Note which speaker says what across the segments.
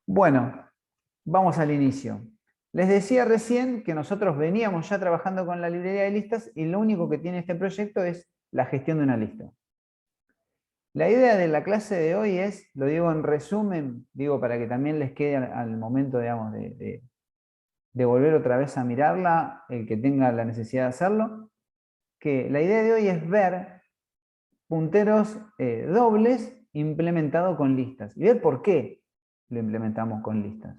Speaker 1: Bueno, vamos al inicio. Les decía recién que nosotros veníamos ya trabajando con la librería de listas y lo único que tiene este proyecto es la gestión de una lista. La idea de la clase de hoy es, lo digo en resumen, digo para que también les quede al momento, digamos, de volver otra vez a mirarla, el que tenga la necesidad de hacerlo, que la idea de hoy es ver punteros dobles implementados con listas y ver por qué lo implementamos con listas.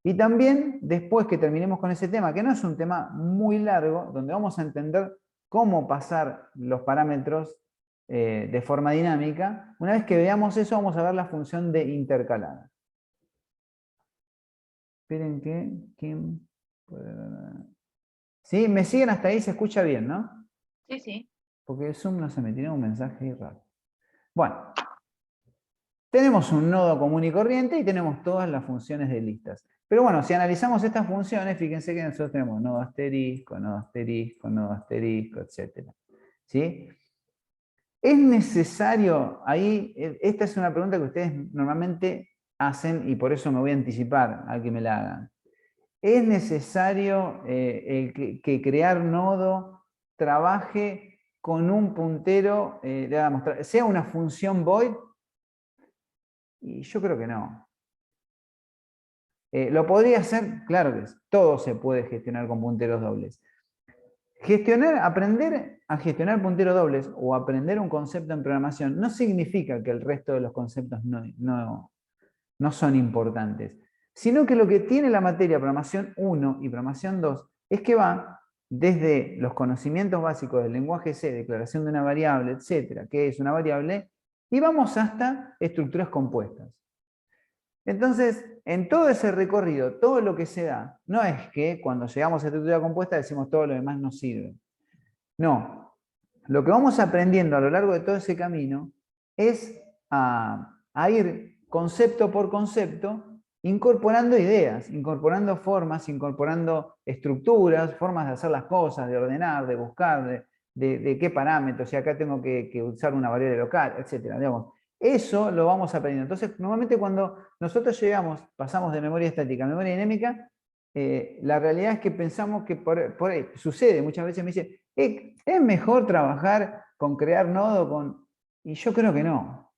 Speaker 1: Y también, después que terminemos con ese tema, que no es un tema muy largo, donde vamos a entender cómo pasar los parámetros de forma dinámica, una vez que veamos eso, vamos a ver la función de intercalada. Esperen que... ¿quién puede ver? ¿Sí? ¿Me siguen hasta ahí? Se escucha bien, ¿no?
Speaker 2: Sí, sí.
Speaker 1: Porque el Zoom no se me tiró un mensaje ahí raro. Bueno, tenemos un nodo común y corriente y tenemos todas las funciones de listas. Pero bueno, si analizamos estas funciones, fíjense que nosotros tenemos nodo asterisco, nodo asterisco, nodo asterisco, etc. ¿Sí? Es necesario, ahí, esta es una pregunta que ustedes normalmente hacen y por eso me voy a anticipar a que me la hagan. ¿Es necesario que crear nodo trabaje con un puntero, sea una función void? Y yo creo que no. ¿Lo podría hacer? Claro que todo se puede gestionar con punteros dobles. Aprender a gestionar punteros dobles o aprender un concepto en programación no significa que el resto de los conceptos no son importantes, sino que lo que tiene la materia programación 1 y programación 2 es que va desde los conocimientos básicos del lenguaje C, declaración de una variable, etcétera, que es una variable, y vamos hasta estructuras compuestas. Entonces, en todo ese recorrido, todo lo que se da, no es que cuando llegamos a estructura compuesta decimos todo lo demás no sirve. No, lo que vamos aprendiendo a lo largo de todo ese camino es a ir concepto por concepto incorporando ideas, incorporando formas, incorporando estructuras, formas de hacer las cosas, de ordenar, de buscar, de qué parámetros, si acá tengo que usar una variable local, etc. Digamos, eso lo vamos aprendiendo. Entonces, normalmente cuando nosotros pasamos de memoria estática a memoria dinámica, la realidad es que pensamos que por ahí sucede, muchas veces me dice, ¿es mejor trabajar con crear nodo con...? Y yo creo que no.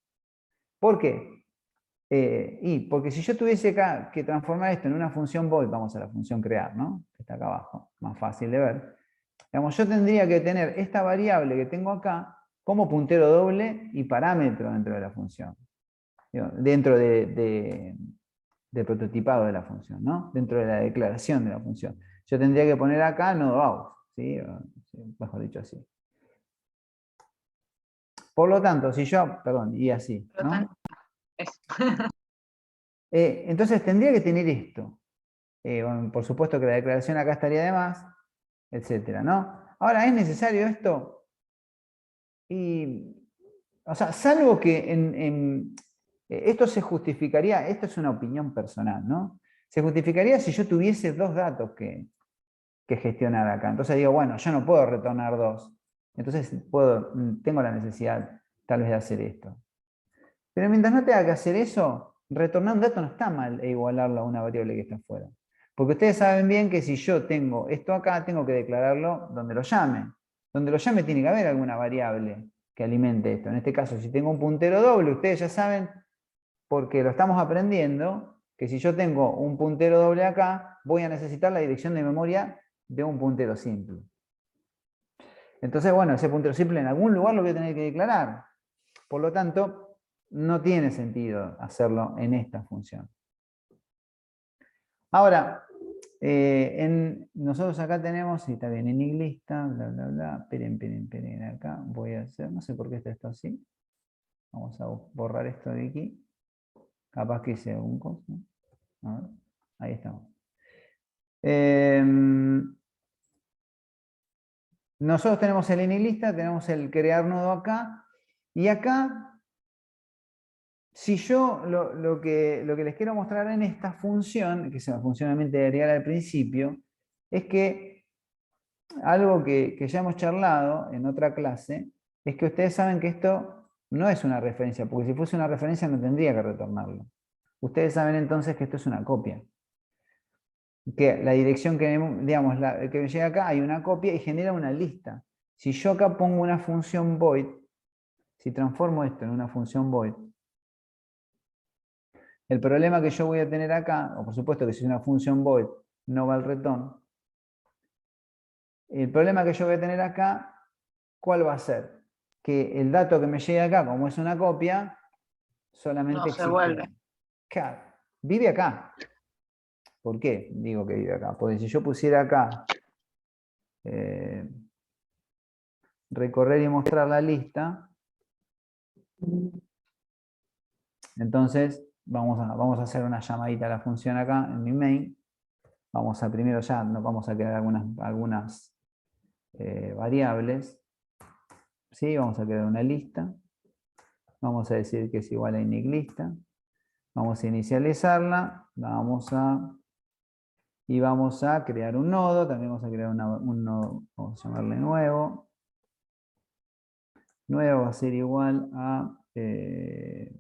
Speaker 1: ¿Por qué? Porque si yo tuviese acá que transformar esto en una función void, vamos a la función crear, ¿no? Que está acá abajo, más fácil de ver. Digamos, yo tendría que tener esta variable que tengo acá como puntero doble y parámetro dentro de la función. Dentro del prototipado de la función, ¿no? Dentro de la declaración de la función. Yo tendría que poner acá nodo out, ¿sí? Mejor dicho así. Por lo tanto, si yo, perdón, y así,
Speaker 2: Por lo
Speaker 1: ¿no?
Speaker 2: tanto, eso.
Speaker 1: Entonces tendría que tener esto. Bueno, por supuesto que la declaración acá estaría de más, etcétera, ¿no? Ahora, ¿es necesario esto? Y, o sea, salvo que esto se justificaría, esto es una opinión personal, ¿no? Se justificaría si yo tuviese dos datos que gestionar acá. Entonces digo, bueno, yo no puedo retornar dos. Entonces tengo la necesidad tal vez de hacer esto. Pero mientras no tenga que hacer eso, retornar un dato no está mal e igualarlo a una variable que está afuera. Porque ustedes saben bien que si yo tengo esto acá, tengo que declararlo donde lo llame. Donde lo llame tiene que haber alguna variable que alimente esto. En este caso, si tengo un puntero doble, ustedes ya saben, porque lo estamos aprendiendo, que si yo tengo un puntero doble acá, voy a necesitar la dirección de memoria de un puntero simple. Entonces, bueno, ese puntero simple en algún lugar lo voy a tener que declarar. Por lo tanto, no tiene sentido hacerlo en esta función. Ahora, nosotros acá tenemos, si está bien, en lista, bla, bla, bla, esperen, acá voy a hacer, no sé por qué está así. Vamos a borrar esto de aquí. Capaz que hice algún cosa. A ver, ahí estamos. Nosotros tenemos el lista, tenemos el crear nodo acá, y acá, si yo lo que les quiero mostrar en esta función, que es una función de agregar al principio, es que algo que ya hemos charlado en otra clase, es que ustedes saben que esto no es una referencia, porque si fuese una referencia no tendría que retornarlo. Ustedes saben entonces que esto es una copia. Que la dirección que, digamos, que me llega acá, hay una copia y genera una lista. Si yo acá pongo una función void, si transformo esto en una función void, el problema que yo voy a tener acá, o por supuesto que si es una función void no va al return, el problema que yo voy a tener acá, ¿cuál va a ser? Que el dato que me llegue acá, como es una copia,
Speaker 2: No
Speaker 1: solamente
Speaker 2: se
Speaker 1: existe.
Speaker 2: vuelve.
Speaker 1: Claro, vive acá. ¿Por qué digo que vive acá? Porque si yo pusiera acá recorrer y mostrar la lista, entonces vamos a hacer una llamadita a la función acá en mi main. Vamos a primero ya, nos vamos a crear algunas variables. ¿Sí? Vamos a crear una lista. Vamos a decir que es igual a initLista. Vamos a inicializarla. Y vamos a crear un nodo. También vamos a crear un nodo. Vamos a llamarle nuevo. Nuevo va a ser igual a crear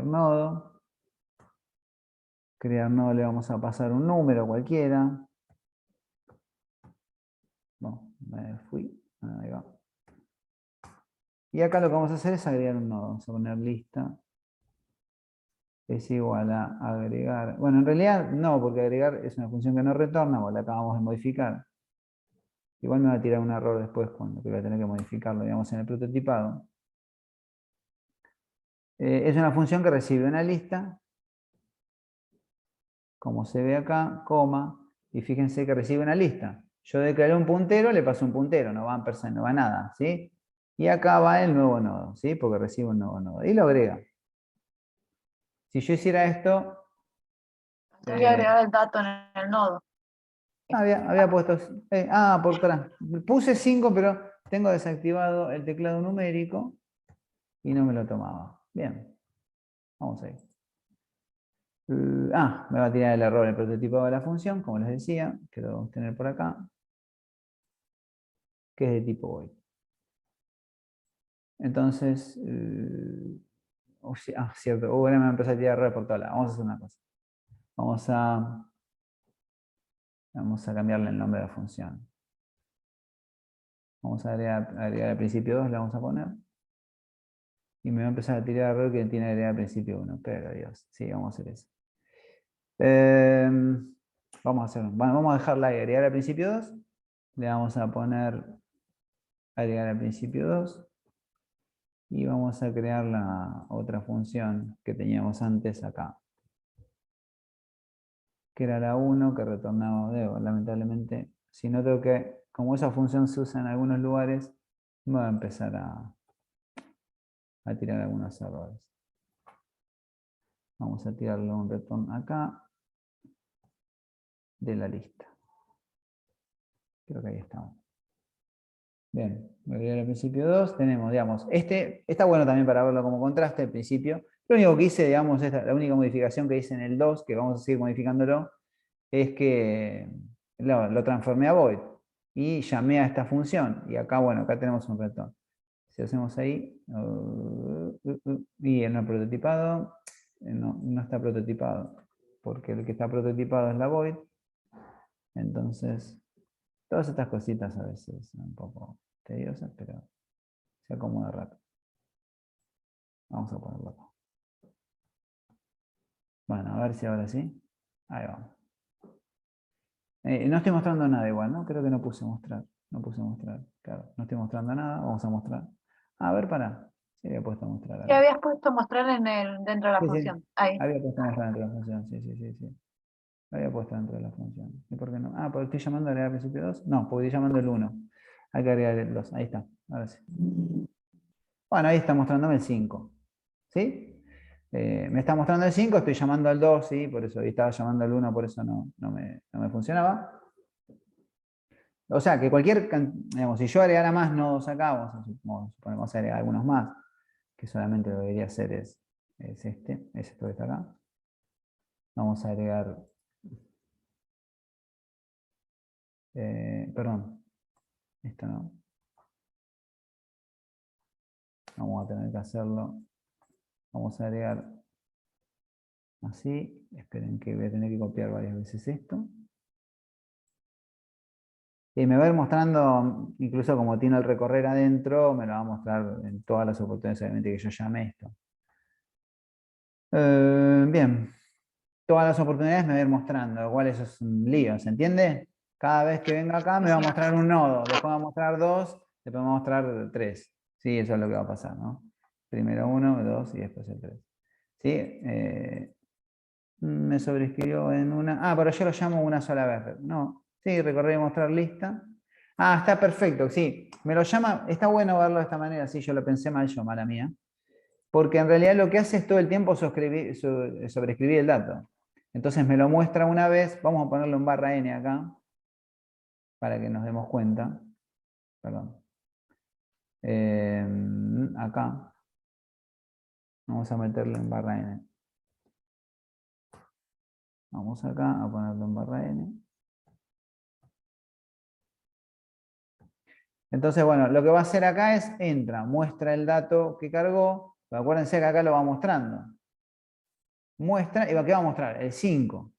Speaker 1: nodo. Crear nodo le vamos a pasar un número cualquiera. No, me fui. Ahí va. Y acá lo que vamos a hacer es agregar un nodo. Vamos a poner lista. Es igual a agregar. Bueno, en realidad no, porque agregar es una función que no retorna, o la acabamos de modificar. Igual me va a tirar un error después cuando voy a tener que modificarlo, digamos, en el prototipado. Es una función que recibe una lista, como se ve acá, coma, y fíjense que recibe una lista. Yo declaré un puntero, le paso un puntero, no va ampersand, no va nada, ¿sí? Y acá va el nuevo nodo, ¿sí? Porque recibe un nuevo nodo. Y lo agrega. Si yo hiciera esto...
Speaker 2: Voy a agregar el dato en el nodo.
Speaker 1: había puesto... por atrás. Puse 5, pero tengo desactivado el teclado numérico y no me lo tomaba. Bien. Vamos a ir. Me va a tirar el error el prototipado de la función, como les decía, que lo vamos a tener por acá, que es de tipo void. Entonces, cierto, ahora me va a empezar a tirar error por toda la. Vamos a hacer una cosa. Vamos a cambiarle el nombre de la función. Vamos a agregar al principio 2, le vamos a poner. Y me va a empezar a tirar error que tiene que agregar al principio 1. Pero Dios, sí, vamos a hacer eso. Vamos a dejarla ahí, agregar al principio 2. Le vamos a poner agregar al principio 2. Y vamos a crear la otra función que teníamos antes acá. Que era la 1 que retornaba debo. Lamentablemente, si no tengo que, como esa función se usa en algunos lugares, me va a empezar a tirar algunos errores. Vamos a tirarle un return acá de la lista. Creo que ahí estamos. Bien, voy a agregar al principio 2. Tenemos, digamos, está bueno también para verlo como contraste al principio. Lo único que hice, digamos, la única modificación que hice en el 2, que vamos a seguir modificándolo, es que lo transformé a void y llamé a esta función. Y acá, bueno, acá tenemos un retorno. Si hacemos ahí, y en el prototipado, no está prototipado, porque el que está prototipado es la void. Entonces, todas estas cositas a veces son un poco tediosas, pero se acomoda rápido. Vamos a ponerlo acá. Bueno, a ver si ahora sí. Ahí vamos. No estoy mostrando nada igual, ¿no? Creo que no puse mostrar. No puse mostrar. Claro, no estoy mostrando nada. Vamos a mostrar. A ver, para. Sí, había puesto mostrar
Speaker 2: ¿Qué
Speaker 1: acá.
Speaker 2: habías puesto mostrar dentro de la
Speaker 1: Sí, sí.
Speaker 2: función? Ahí.
Speaker 1: Había puesto mostrar dentro de la función. Sí, sí, sí, sí. Lo había puesto dentro de la función. ¿Y por qué no? Porque estoy llamando a agregar principio 2. No, porque estoy llamando el 1. Hay que agregar el 2. Ahí está. Ahora sí. Bueno, ahí está mostrándome el 5. ¿Sí? Me está mostrando el 5, estoy llamando al 2, ¿sí? Por eso, ahí estaba llamando al 1, por eso no me funcionaba. O sea, que digamos, si yo agregara más nodos acá, vamos a agregar algunos más, que solamente lo que debería hacer es esto que está acá. Vamos a agregar, perdón, esto no. Vamos a tener que hacerlo. Vamos a agregar Así, esperen que voy a tener que copiar varias veces esto. Y me va a ir mostrando, incluso como tiene el recorrer adentro, me lo va a mostrar en todas las oportunidades, obviamente, que yo llame esto. Bien, todas las oportunidades me va a ir mostrando, igual eso es un lío, ¿se entiende? Cada vez que venga acá me va a mostrar un nodo, después va a mostrar 2, después va a mostrar 3. Sí, eso es lo que va a pasar, ¿no? Primero 1, 2 y después el 3. ¿Sí? Me sobrescribió en una... Ah, pero yo lo llamo una sola vez. No, sí, recorrer y mostrar lista. Ah, está perfecto, sí. Me lo llama, está bueno verlo de esta manera, sí, yo lo pensé mal yo, mala mía. Porque en realidad lo que hace es todo el tiempo sobreescribir el dato. Entonces me lo muestra una vez, vamos a ponerlo en barra n acá, para que nos demos cuenta. Perdón. Acá. Vamos a meterlo en barra n. Vamos acá a ponerlo en barra n. Entonces, bueno, lo que va a hacer acá es, entra, muestra el dato que cargó, pero acuérdense que acá lo va mostrando. Muestra, ¿y qué va a mostrar? El 5.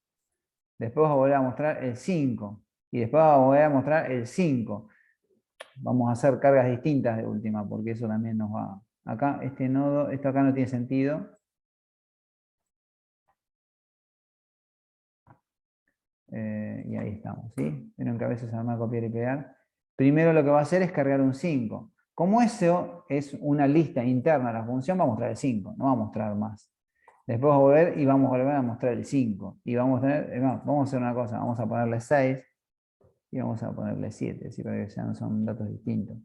Speaker 1: Después va a volver a mostrar el 5. Y después va a volver a mostrar el 5. Vamos a hacer cargas distintas de última, porque eso también nos va... Acá, este nodo, esto acá no tiene sentido. Y ahí estamos, ¿sí? Vieron que a veces se llama copiar y pegar. Primero lo que va a hacer es cargar un 5. Como eso es una lista interna de la función, va a mostrar el 5, no va a mostrar más. Después va a volver y vamos a volver a mostrar el 5. Y vamos a hacer una cosa, vamos a ponerle 6 y vamos a ponerle 7, ¿sí? Para que sean, son datos distintos.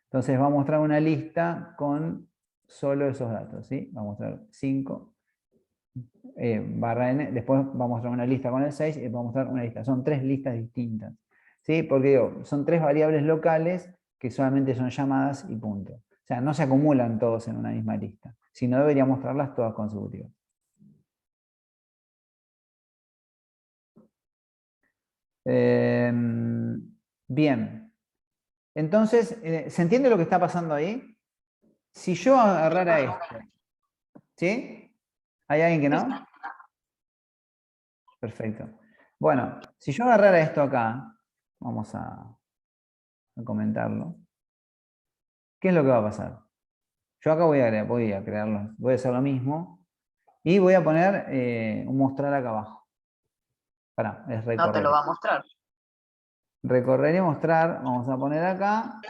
Speaker 1: Entonces va a mostrar una lista con solo esos datos, ¿sí? Va a mostrar 5, barra n, después va a mostrar una lista con el 6 y va a mostrar una lista. Son 3 listas distintas, ¿sí? Porque digo, son 3 variables locales que solamente son llamadas y punto. O sea, no se acumulan todos en una misma lista, sino debería mostrarlas todas consecutivas. Bien. Entonces, ¿se entiende lo que está pasando ahí? Si yo agarrara esto, ¿sí? ¿Hay alguien que no? Perfecto. Bueno, si yo agarrara esto acá, vamos a comentarlo. ¿Qué es lo que va a pasar? Yo acá voy a crearlo, voy a hacer lo mismo y voy a poner un mostrar acá abajo. Pará, es
Speaker 2: No te
Speaker 1: recorrer.
Speaker 2: lo va a mostrar.
Speaker 1: Recorrer y mostrar, vamos a poner acá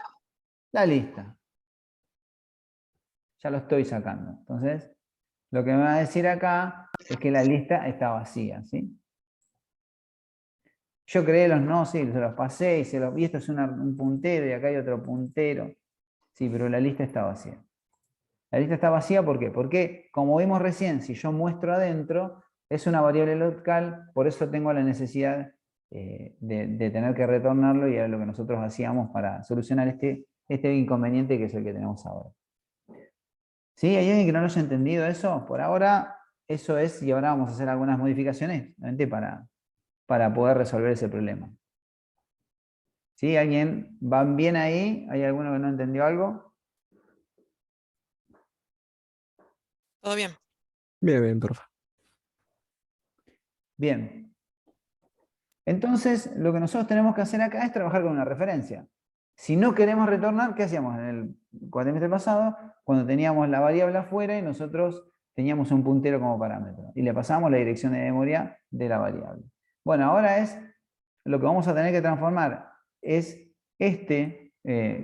Speaker 1: la lista. Ya lo estoy sacando. Entonces, lo que me va a decir acá es que la lista está vacía, ¿sí? Yo creé los no, sí, se los pasé y esto es un puntero y acá hay otro puntero. Sí, pero la lista está vacía. La lista está vacía, ¿por qué? Porque, como vimos recién, si yo muestro adentro, es una variable local, por eso tengo la necesidad de tener que retornarlo y era lo que nosotros hacíamos para solucionar este inconveniente que es el que tenemos ahora. ¿Sí? ¿Hay alguien que no lo haya entendido eso? Por ahora, eso es, y ahora vamos a hacer algunas modificaciones para poder resolver ese problema. ¿Sí? ¿Alguien van bien ahí? ¿Hay alguno que no entendió algo?
Speaker 3: Todo bien.
Speaker 4: Bien, bien, profe.
Speaker 1: Bien. Entonces, lo que nosotros tenemos que hacer acá es trabajar con una referencia. Si no queremos retornar, ¿qué hacíamos en el cuatrimestre pasado? Cuando teníamos la variable afuera y nosotros teníamos un puntero como parámetro. Y le pasábamos la dirección de memoria de la variable. Bueno, ahora lo que vamos a tener que transformar es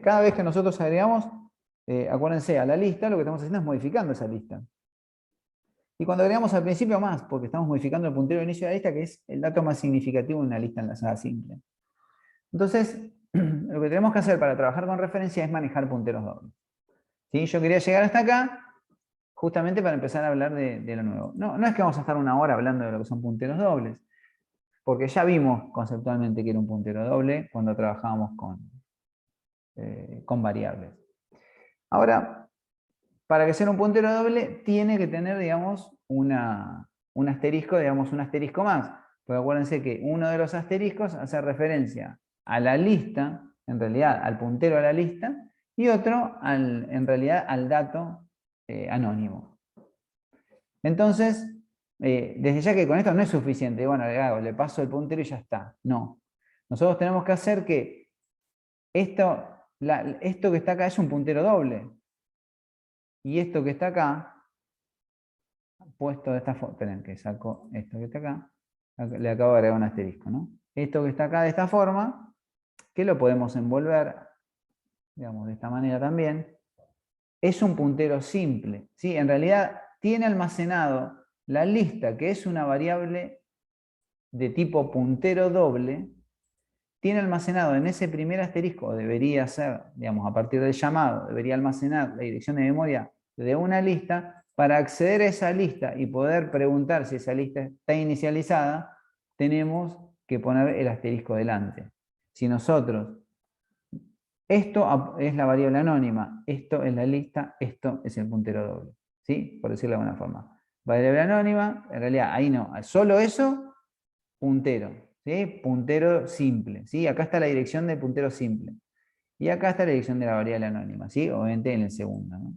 Speaker 1: cada vez que nosotros agregamos, acuérdense, a la lista, lo que estamos haciendo es modificando esa lista. Y cuando agregamos al principio más, porque estamos modificando el puntero de inicio de la lista, que es el dato más significativo en una lista enlazada simple. Entonces, lo que tenemos que hacer para trabajar con referencia es manejar punteros dobles. ¿Sí? Yo quería llegar hasta acá, justamente para empezar a hablar de lo nuevo. No es que vamos a estar una hora hablando de lo que son punteros dobles, porque ya vimos conceptualmente que era un puntero doble cuando trabajábamos con variables. Ahora, para que sea un puntero doble, tiene que tener, digamos, un asterisco más. Porque acuérdense que uno de los asteriscos hace referencia a la lista, en realidad al puntero a la lista, y otro, en realidad, al dato anónimo. Entonces, desde ya que con esto no es suficiente. Bueno, le paso el puntero y ya está. No. Nosotros tenemos que hacer que esto que está acá es un puntero doble. Y esto que está acá, puesto de esta forma, esperen que saco esto que está acá, le acabo de agregar un asterisco, ¿no? Esto que está acá de esta forma, que lo podemos envolver, digamos, de esta manera también, es un puntero simple, ¿sí? En realidad tiene almacenado la lista, que es una variable de tipo puntero doble, tiene almacenado en ese primer asterisco, o debería ser, digamos, a partir del llamado, debería almacenar la dirección de memoria de una lista. Para acceder a esa lista y poder preguntar si esa lista está inicializada, tenemos que poner el asterisco delante. Si nosotros, esto es la variable anónima, esto es la lista, esto es el puntero doble, ¿sí? Por decirlo de alguna forma. Variable anónima, en realidad ahí no, solo eso, puntero, ¿sí? Puntero simple, ¿sí? Acá está la dirección del puntero simple. Y acá está la dirección de la variable anónima, ¿sí? Obviamente en el segundo, ¿no?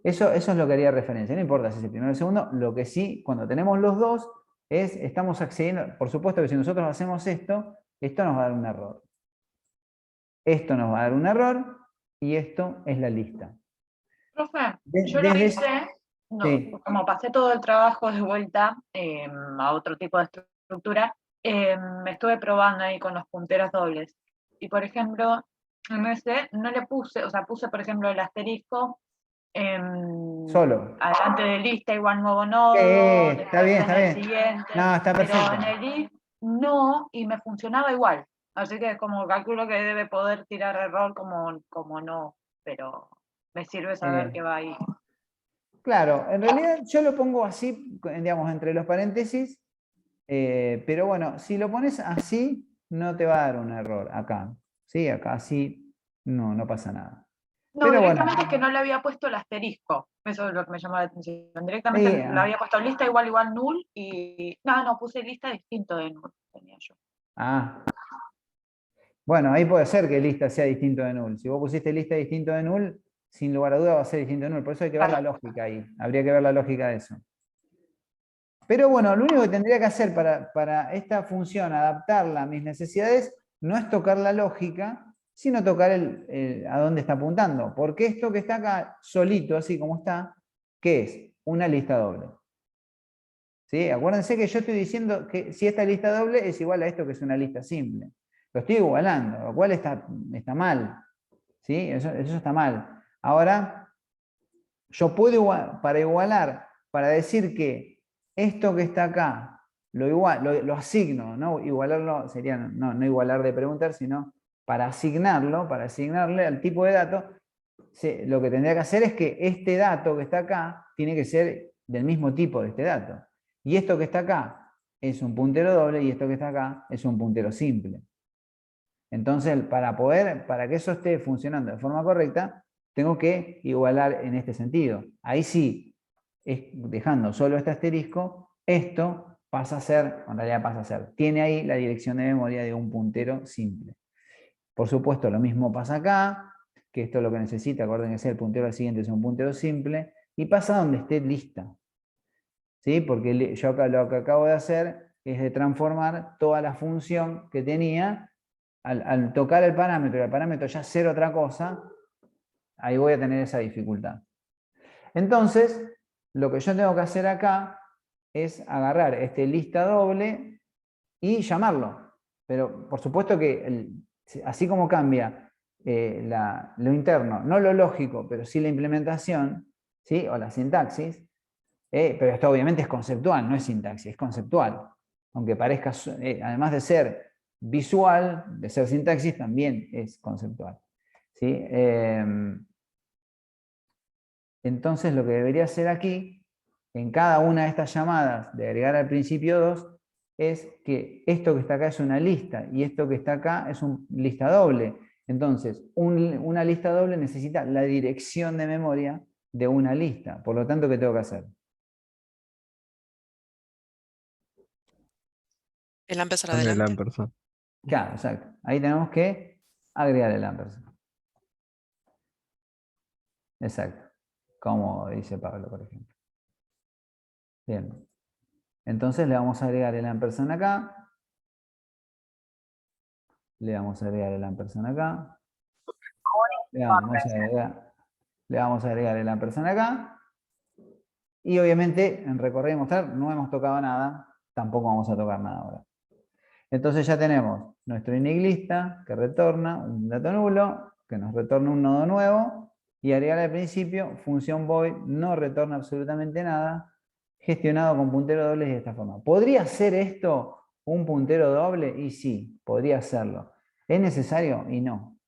Speaker 1: Eso es lo que haría referencia. No importa si es el primero o el segundo, lo que sí, cuando tenemos los dos, estamos accediendo. Por supuesto que si nosotros hacemos esto, esto nos va a dar un error. Esto nos va a dar un error y esto es la lista.
Speaker 2: Profe, yo lo hice, no,
Speaker 1: Sí.
Speaker 2: como pasé todo el trabajo de vuelta a otro tipo de estructura, me estuve probando ahí con los punteros dobles. Y por ejemplo, en ese no le puse, o sea, puse por ejemplo el asterisco
Speaker 1: Solo.
Speaker 2: adelante de lista igual nuevo nodo,
Speaker 1: Está
Speaker 2: después
Speaker 1: bien,
Speaker 2: en
Speaker 1: está
Speaker 2: el
Speaker 1: bien.
Speaker 2: siguiente,
Speaker 1: No, está
Speaker 2: pero
Speaker 1: perfecto.
Speaker 2: en el if no, y me funcionaba igual. Así que como calculo que debe poder tirar error como no, pero me sirve saber que va ahí.
Speaker 1: Claro, en realidad yo lo pongo así, digamos, entre los paréntesis, pero bueno, si lo pones así, no te va a dar un error acá. ¿Sí? Acá sí, no pasa nada.
Speaker 2: No,
Speaker 1: Pero bueno,
Speaker 2: directamente es que no le había puesto el asterisco. Eso es lo que me llamó la atención. Directamente
Speaker 1: ahí,
Speaker 2: le había puesto lista igual null y. No, puse lista distinto de null, tenía yo.
Speaker 1: Bueno, ahí puede ser que lista sea distinto de null. Si vos pusiste lista distinto de null, sin lugar a duda va a ser distinto de null. Por eso hay que ver la lógica ahí. Habría que ver la lógica de eso. Pero bueno, lo único que tendría que hacer para esta función, adaptarla a mis necesidades, no es tocar la lógica, sino tocar a dónde está apuntando. Porque esto que está acá solito, así como está, ¿qué es? Una lista doble. ¿Sí? Acuérdense que yo estoy diciendo que si esta lista doble es igual a esto que es una lista simple. Lo estoy igualando, lo cual está mal. ¿Sí? Eso está mal. Ahora, yo puedo para igualar, para decir que esto que está acá, lo asigno, ¿no? Igualarlo sería no igualar de preguntar, sino para asignarlo, para asignarle al tipo de dato, lo que tendría que hacer es que este dato que está acá tiene que ser del mismo tipo de este dato. Y esto que está acá es un puntero doble y esto que está acá es un puntero simple. Entonces, para que eso esté funcionando de forma correcta, tengo que igualar en este sentido. Ahí sí, dejando solo este asterisco, esto pasa a ser, en realidad pasa a ser, tiene ahí la dirección de memoria de un puntero simple. Por supuesto, lo mismo pasa acá, que esto es lo que necesita, acuérdense que el puntero al siguiente es un puntero simple, y pasa donde esté lista. ¿Sí? Porque yo acá lo que acabo de hacer es de transformar toda la función que tenía al tocar el parámetro y el parámetro ya ser otra cosa, ahí voy a tener esa dificultad. Entonces, lo que yo tengo que hacer acá es agarrar este lista doble y llamarlo. Pero por supuesto que así como cambia lo interno, no lo lógico, pero sí la implementación, ¿sí? O la sintaxis, pero esto obviamente es conceptual, no es sintaxis, es conceptual. Aunque parezca, además de ser visual, de ser sintaxis, también es conceptual. ¿Sí? Entonces lo que debería hacer aquí, en cada una de estas llamadas de agregar al principio 2, es que esto que está acá es una lista y esto que está acá es una lista doble. Entonces, una lista doble necesita la dirección de memoria de una lista. Por lo tanto, ¿qué tengo que hacer?
Speaker 3: El ampersand
Speaker 4: Con el
Speaker 3: adelante.
Speaker 4: ampersand.
Speaker 1: Claro, exacto. Ahí tenemos que agregar el ampersand. Exacto. Como dice Pablo, por ejemplo. Bien. Entonces le vamos a agregar el ampersand acá. Le vamos a agregar el ampersand acá. Le vamos a agregar el ampersand acá. Y obviamente en recorrer y mostrar no hemos tocado nada. Tampoco vamos a tocar nada ahora. Entonces ya tenemos nuestro iniglista que retorna un dato nulo, que nos retorna un nodo nuevo, y agregar al principio, función void no retorna absolutamente nada, gestionado con puntero doble de esta forma. ¿Podría ser esto un puntero doble? Y sí, podría hacerlo. ¿Es necesario? Y no.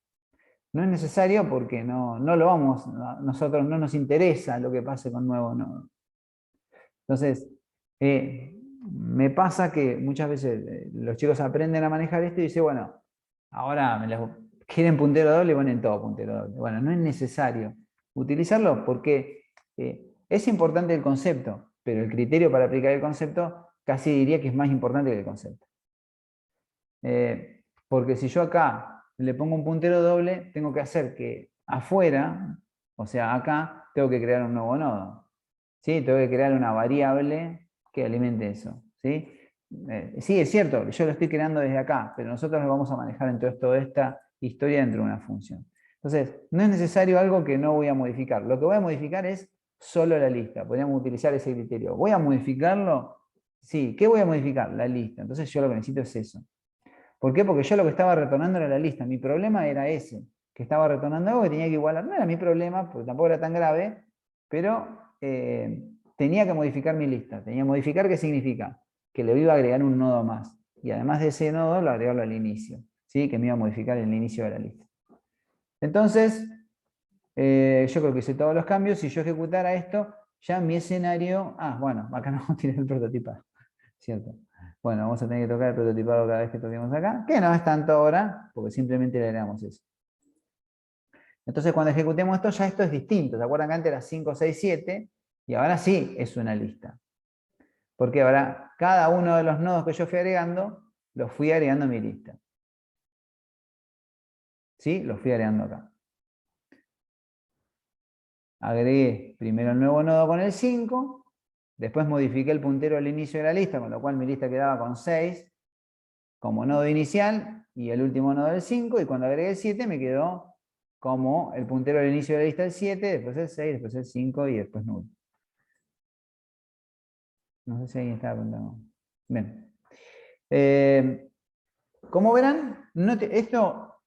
Speaker 1: No es necesario porque no lo vamos, nosotros no nos interesa lo que pase con nuevo nodo. Entonces, me pasa que muchas veces los chicos aprenden a manejar esto y dicen, bueno, ahora quieren puntero doble y ponen todo puntero doble. Bueno, no es necesario utilizarlo porque es importante el concepto, pero el criterio para aplicar el concepto casi diría que es más importante que el concepto. Porque si yo acá le pongo un puntero doble, tengo que hacer que afuera, o sea, acá, tengo que crear un nuevo nodo. ¿Sí? Tengo que crear una variable que alimente eso. ¿Sí? Sí, es cierto, yo lo estoy creando desde acá, pero nosotros lo vamos a manejar en toda esta historia dentro de una función. Entonces, no es necesario algo que no voy a modificar. Lo que voy a modificar es solo la lista. Podríamos utilizar ese criterio. ¿Voy a modificarlo? Sí. ¿Qué voy a modificar? La lista. Entonces yo lo que necesito es eso. ¿Por qué? Porque yo lo que estaba retornando era la lista. Mi problema era ese, que estaba retornando algo que tenía que igualar. No era mi problema, porque tampoco era tan grave, pero tenía que modificar mi lista. Tenía que modificar, ¿qué significa? Que le iba a agregar un nodo más. Y además de ese nodo, lo agregarlo al inicio. ¿Sí? Que me iba a modificar el inicio de la lista. Entonces, yo creo que hice todos los cambios. Si yo ejecutara esto, ya mi escenario... Ah, bueno, acá no tiene el prototipado. ¿Cierto? Bueno, vamos a tener que tocar el prototipado cada vez que toquemos acá, que no es tanto ahora, porque simplemente le agregamos eso. Entonces cuando ejecutemos esto, ya esto es distinto. ¿Se acuerdan que antes era 5, 6, 7? Y ahora sí es una lista. Porque ahora cada uno de los nodos que yo fui agregando, los fui agregando a mi lista. ¿Sí? Los fui agregando acá. Agregué primero el nuevo nodo con el 5, después modifiqué el puntero al inicio de la lista, con lo cual mi lista quedaba con 6 como nodo inicial y el último nodo del 5, y cuando agregué el 7 me quedó como el puntero al inicio de la lista el 7, después el 6, después el 5 y después null. No sé si alguien estaba preguntando. Bien. Como verán,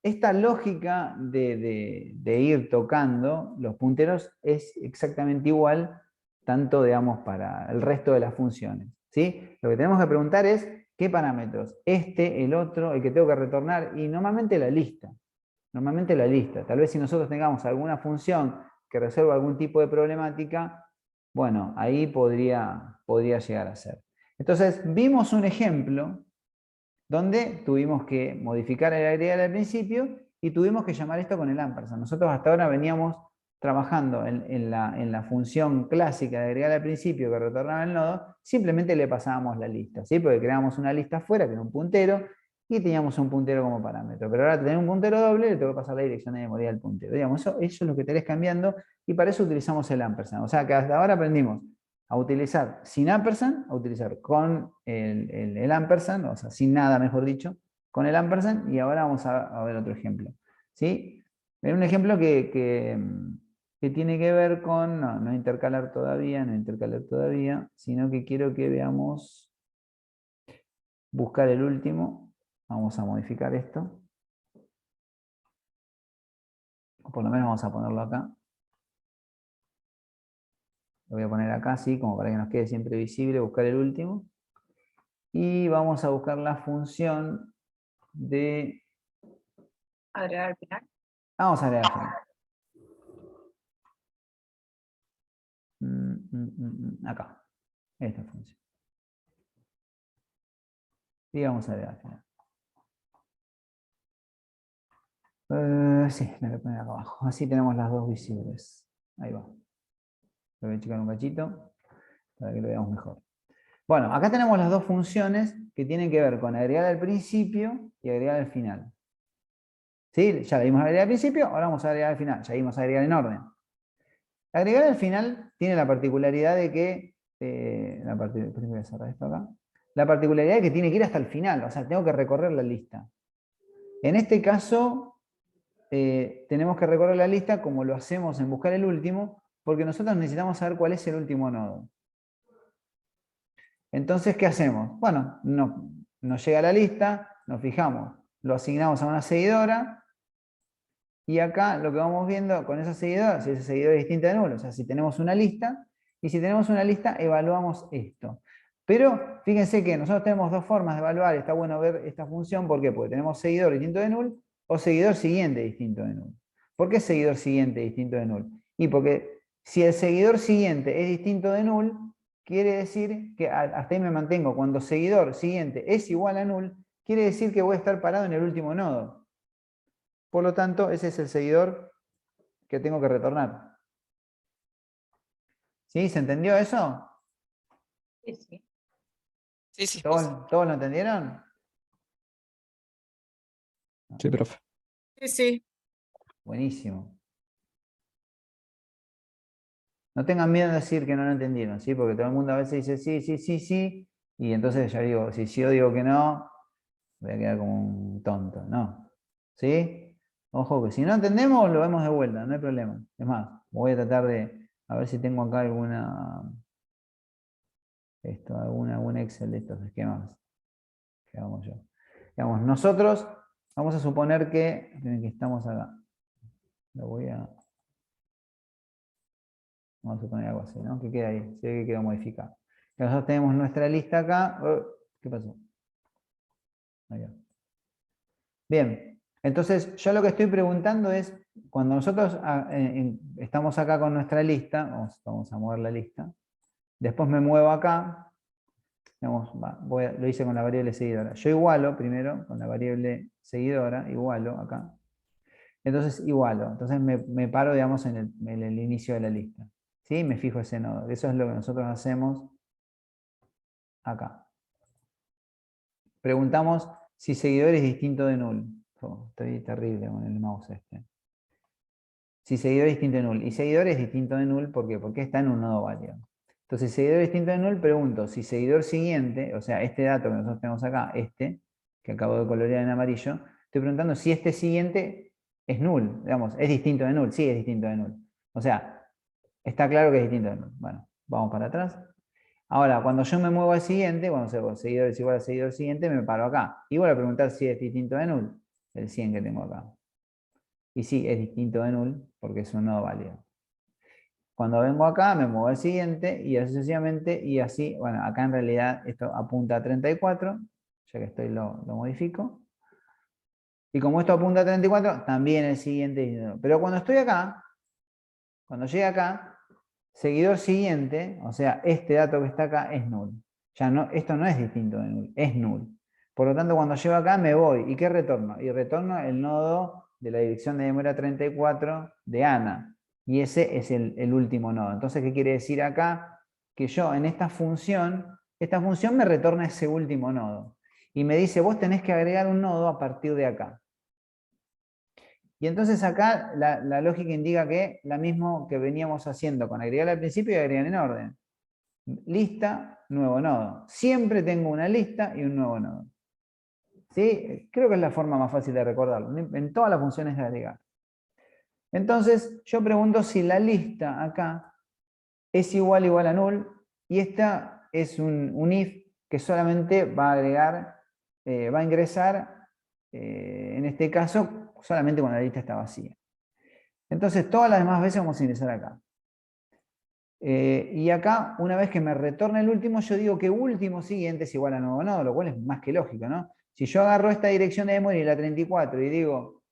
Speaker 1: esta lógica de ir tocando los punteros es exactamente igual, tanto, digamos, para el resto de las funciones. ¿Sí? Lo que tenemos que preguntar es qué parámetros, el otro, el que tengo que retornar, y normalmente la lista. Normalmente la lista. Tal vez si nosotros tengamos alguna función que resuelva algún tipo de problemática, bueno, ahí podría llegar a ser. Entonces, vimos un ejemplo donde tuvimos que modificar el agregar al principio y tuvimos que llamar esto con el ampersand. Nosotros hasta ahora veníamos trabajando en la función clásica de agregar al principio que retornaba el nodo, simplemente le pasábamos la lista, ¿sí? Porque creábamos una lista afuera que era un puntero y teníamos un puntero como parámetro. Pero ahora tener un puntero doble, le tengo que pasar la dirección de memoria del puntero. Digamos, eso es lo que tenés cambiando y para eso utilizamos el ampersand. O sea que hasta ahora aprendimos a utilizar sin ampersand, a utilizar con el ampersand, o sea, sin nada, mejor dicho, con el ampersand, y ahora vamos a ver otro ejemplo. ¿Sí? Un ejemplo que tiene que ver con, no intercalar todavía, sino que quiero que veamos, buscar el último, vamos a modificar esto, o por lo menos vamos a ponerlo acá. Lo voy a poner acá, así, como para que nos quede siempre visible, buscar el último. Y vamos a buscar la función de...
Speaker 2: Agregar al final.
Speaker 1: Vamos a agregar al final. Acá. Esta función. Y vamos a agregar al final. Sí, me voy a poner acá abajo. Así tenemos las dos visibles. Ahí va. Lo voy a checar un cachito para que lo veamos mejor. Bueno, acá tenemos las dos funciones que tienen que ver con agregar al principio y agregar al final. ¿Sí? Ya la vimos agregar al principio, ahora vamos a agregar al final. Ya vimos agregar en orden. Agregar al final tiene la particularidad de que voy a cerrar esto acá. La particularidad es que tiene que ir hasta el final, o sea, tengo que recorrer la lista. En este caso, tenemos que recorrer la lista como lo hacemos en buscar el último, porque nosotros necesitamos saber cuál es el último nodo. Entonces, ¿qué hacemos? Bueno, nos llega la lista, nos fijamos, lo asignamos a una seguidora, y acá lo que vamos viendo con esa seguidora, si esa seguidora es distinta de nulo, o sea, si tenemos una lista, y si tenemos una lista, evaluamos esto. Pero fíjense que nosotros tenemos dos formas de evaluar, está bueno ver esta función, ¿por qué? Porque tenemos seguidor distinto de null o seguidor siguiente distinto de null. ¿Por qué seguidor siguiente distinto de null? Y porque si el seguidor siguiente es distinto de null, quiere decir que, hasta ahí me mantengo, cuando seguidor siguiente es igual a null, quiere decir que voy a estar parado en el último nodo. Por lo tanto, ese es el seguidor que tengo que retornar. ¿Sí? ¿Se entendió eso?
Speaker 2: Sí, sí.
Speaker 3: Sí, sí.
Speaker 1: ¿Todos lo entendieron?
Speaker 4: Sí, profe.
Speaker 3: Sí, sí.
Speaker 1: Buenísimo. No tengan miedo de decir que no lo entendieron, ¿sí? Porque todo el mundo a veces dice sí, sí, sí, sí, y entonces ya digo, si yo digo que no, voy a quedar como un tonto, ¿no? ¿Sí? Ojo que si no entendemos, lo vemos de vuelta, no hay problema. Es más, voy a tratar de, a ver si tengo acá alguna Excel de estos esquemas que hago yo. Digamos, nosotros vamos a suponer que estamos acá. Vamos a suponer algo así, ¿no? Que queda ahí, se ve que quedó modificado. Nosotros tenemos nuestra lista acá. ¿Qué pasó? Allá. Bien, entonces yo lo que estoy preguntando es, cuando nosotros estamos acá con nuestra lista, vamos a mover la lista, después me muevo acá, digamos, lo hice con la variable seguidora. Yo igualo primero con la variable seguidora, igualo acá. Entonces igualo, entonces me paro, digamos, en el inicio de la lista. ¿Sí? Me fijo ese nodo. Eso es lo que nosotros hacemos acá. Preguntamos si seguidor es distinto de null. Estoy terrible con el mouse este. Si seguidor es distinto de null. Y seguidor es distinto de null, ¿por qué? Porque está en un nodo válido. Entonces, seguidor es distinto de null, pregunto si seguidor siguiente, o sea, este dato que nosotros tenemos acá, que acabo de colorear en amarillo, estoy preguntando si este siguiente es null, digamos, es distinto de null. Sí, es distinto de null. O sea, está claro que es distinto de null. Bueno, vamos para atrás. Ahora, cuando yo me muevo al siguiente, cuando seguidor es igual a seguidor siguiente, me paro acá. Y voy a preguntar si es distinto de null, el 100 que tengo acá. Y sí, es distinto de null porque es un nodo válido. Cuando vengo acá, me muevo al siguiente y así sucesivamente. Y así, bueno, acá en realidad esto apunta a 34, ya que estoy lo modifico. Y como esto apunta a 34, también el siguiente. Pero cuando estoy acá, cuando llegue acá, seguidor siguiente, o sea, este dato que está acá es null. Ya no, esto no es distinto de null, es null. Por lo tanto, cuando llego acá me voy. ¿Y qué retorno? Y retorno el nodo de la dirección de memoria 34 de Ana. Y ese es el último nodo. Entonces, ¿qué quiere decir acá? Que yo en esta función me retorna ese último nodo. Y me dice, vos tenés que agregar un nodo a partir de acá. Y entonces acá la lógica indica que la misma que veníamos haciendo con agregar al principio y agregar en orden. Lista, nuevo nodo. Siempre tengo una lista y un nuevo nodo. ¿Sí? Creo que es la forma más fácil de recordarlo. En todas las funciones de agregar. Entonces yo pregunto si la lista acá es igual a null. Y esta es un if que solamente va a agregar, va a ingresar, en este caso, solamente cuando la lista está vacía. Entonces, todas las demás veces vamos a ingresar acá. Y acá, una vez que me retorna el último, yo digo que último siguiente es igual a nuevo nodo, lo cual es más que lógico, ¿no? Si yo agarro esta dirección de memoria, la 34, y digo,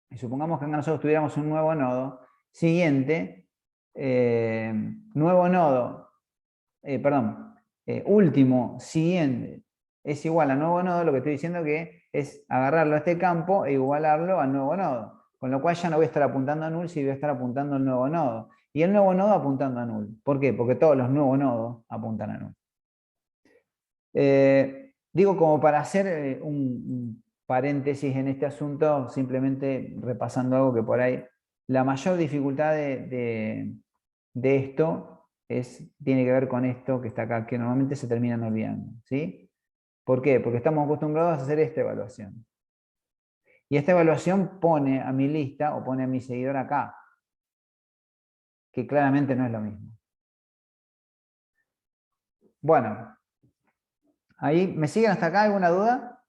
Speaker 1: y supongamos que acá nosotros tuviéramos un nuevo nodo, siguiente, nuevo nodo, último siguiente es igual a nuevo nodo, lo que estoy diciendo que es agarrarlo a este campo e igualarlo al nuevo nodo. Con lo cual ya no voy a estar apuntando a null, sino voy a estar apuntando al nuevo nodo. Y el nuevo nodo apuntando a null. ¿Por qué? Porque todos los nuevos nodos apuntan a null. Digo, como para hacer un paréntesis en este asunto, simplemente repasando algo que por ahí, la mayor dificultad de esto tiene que ver con esto que está acá, que normalmente se terminan olvidando. ¿Sí? ¿Por qué? Porque estamos acostumbrados a hacer esta evaluación. Y esta evaluación pone a mi lista o pone a mi seguidor acá, que claramente no es lo mismo. Bueno, ahí, ¿me siguen hasta acá? ¿Alguna duda?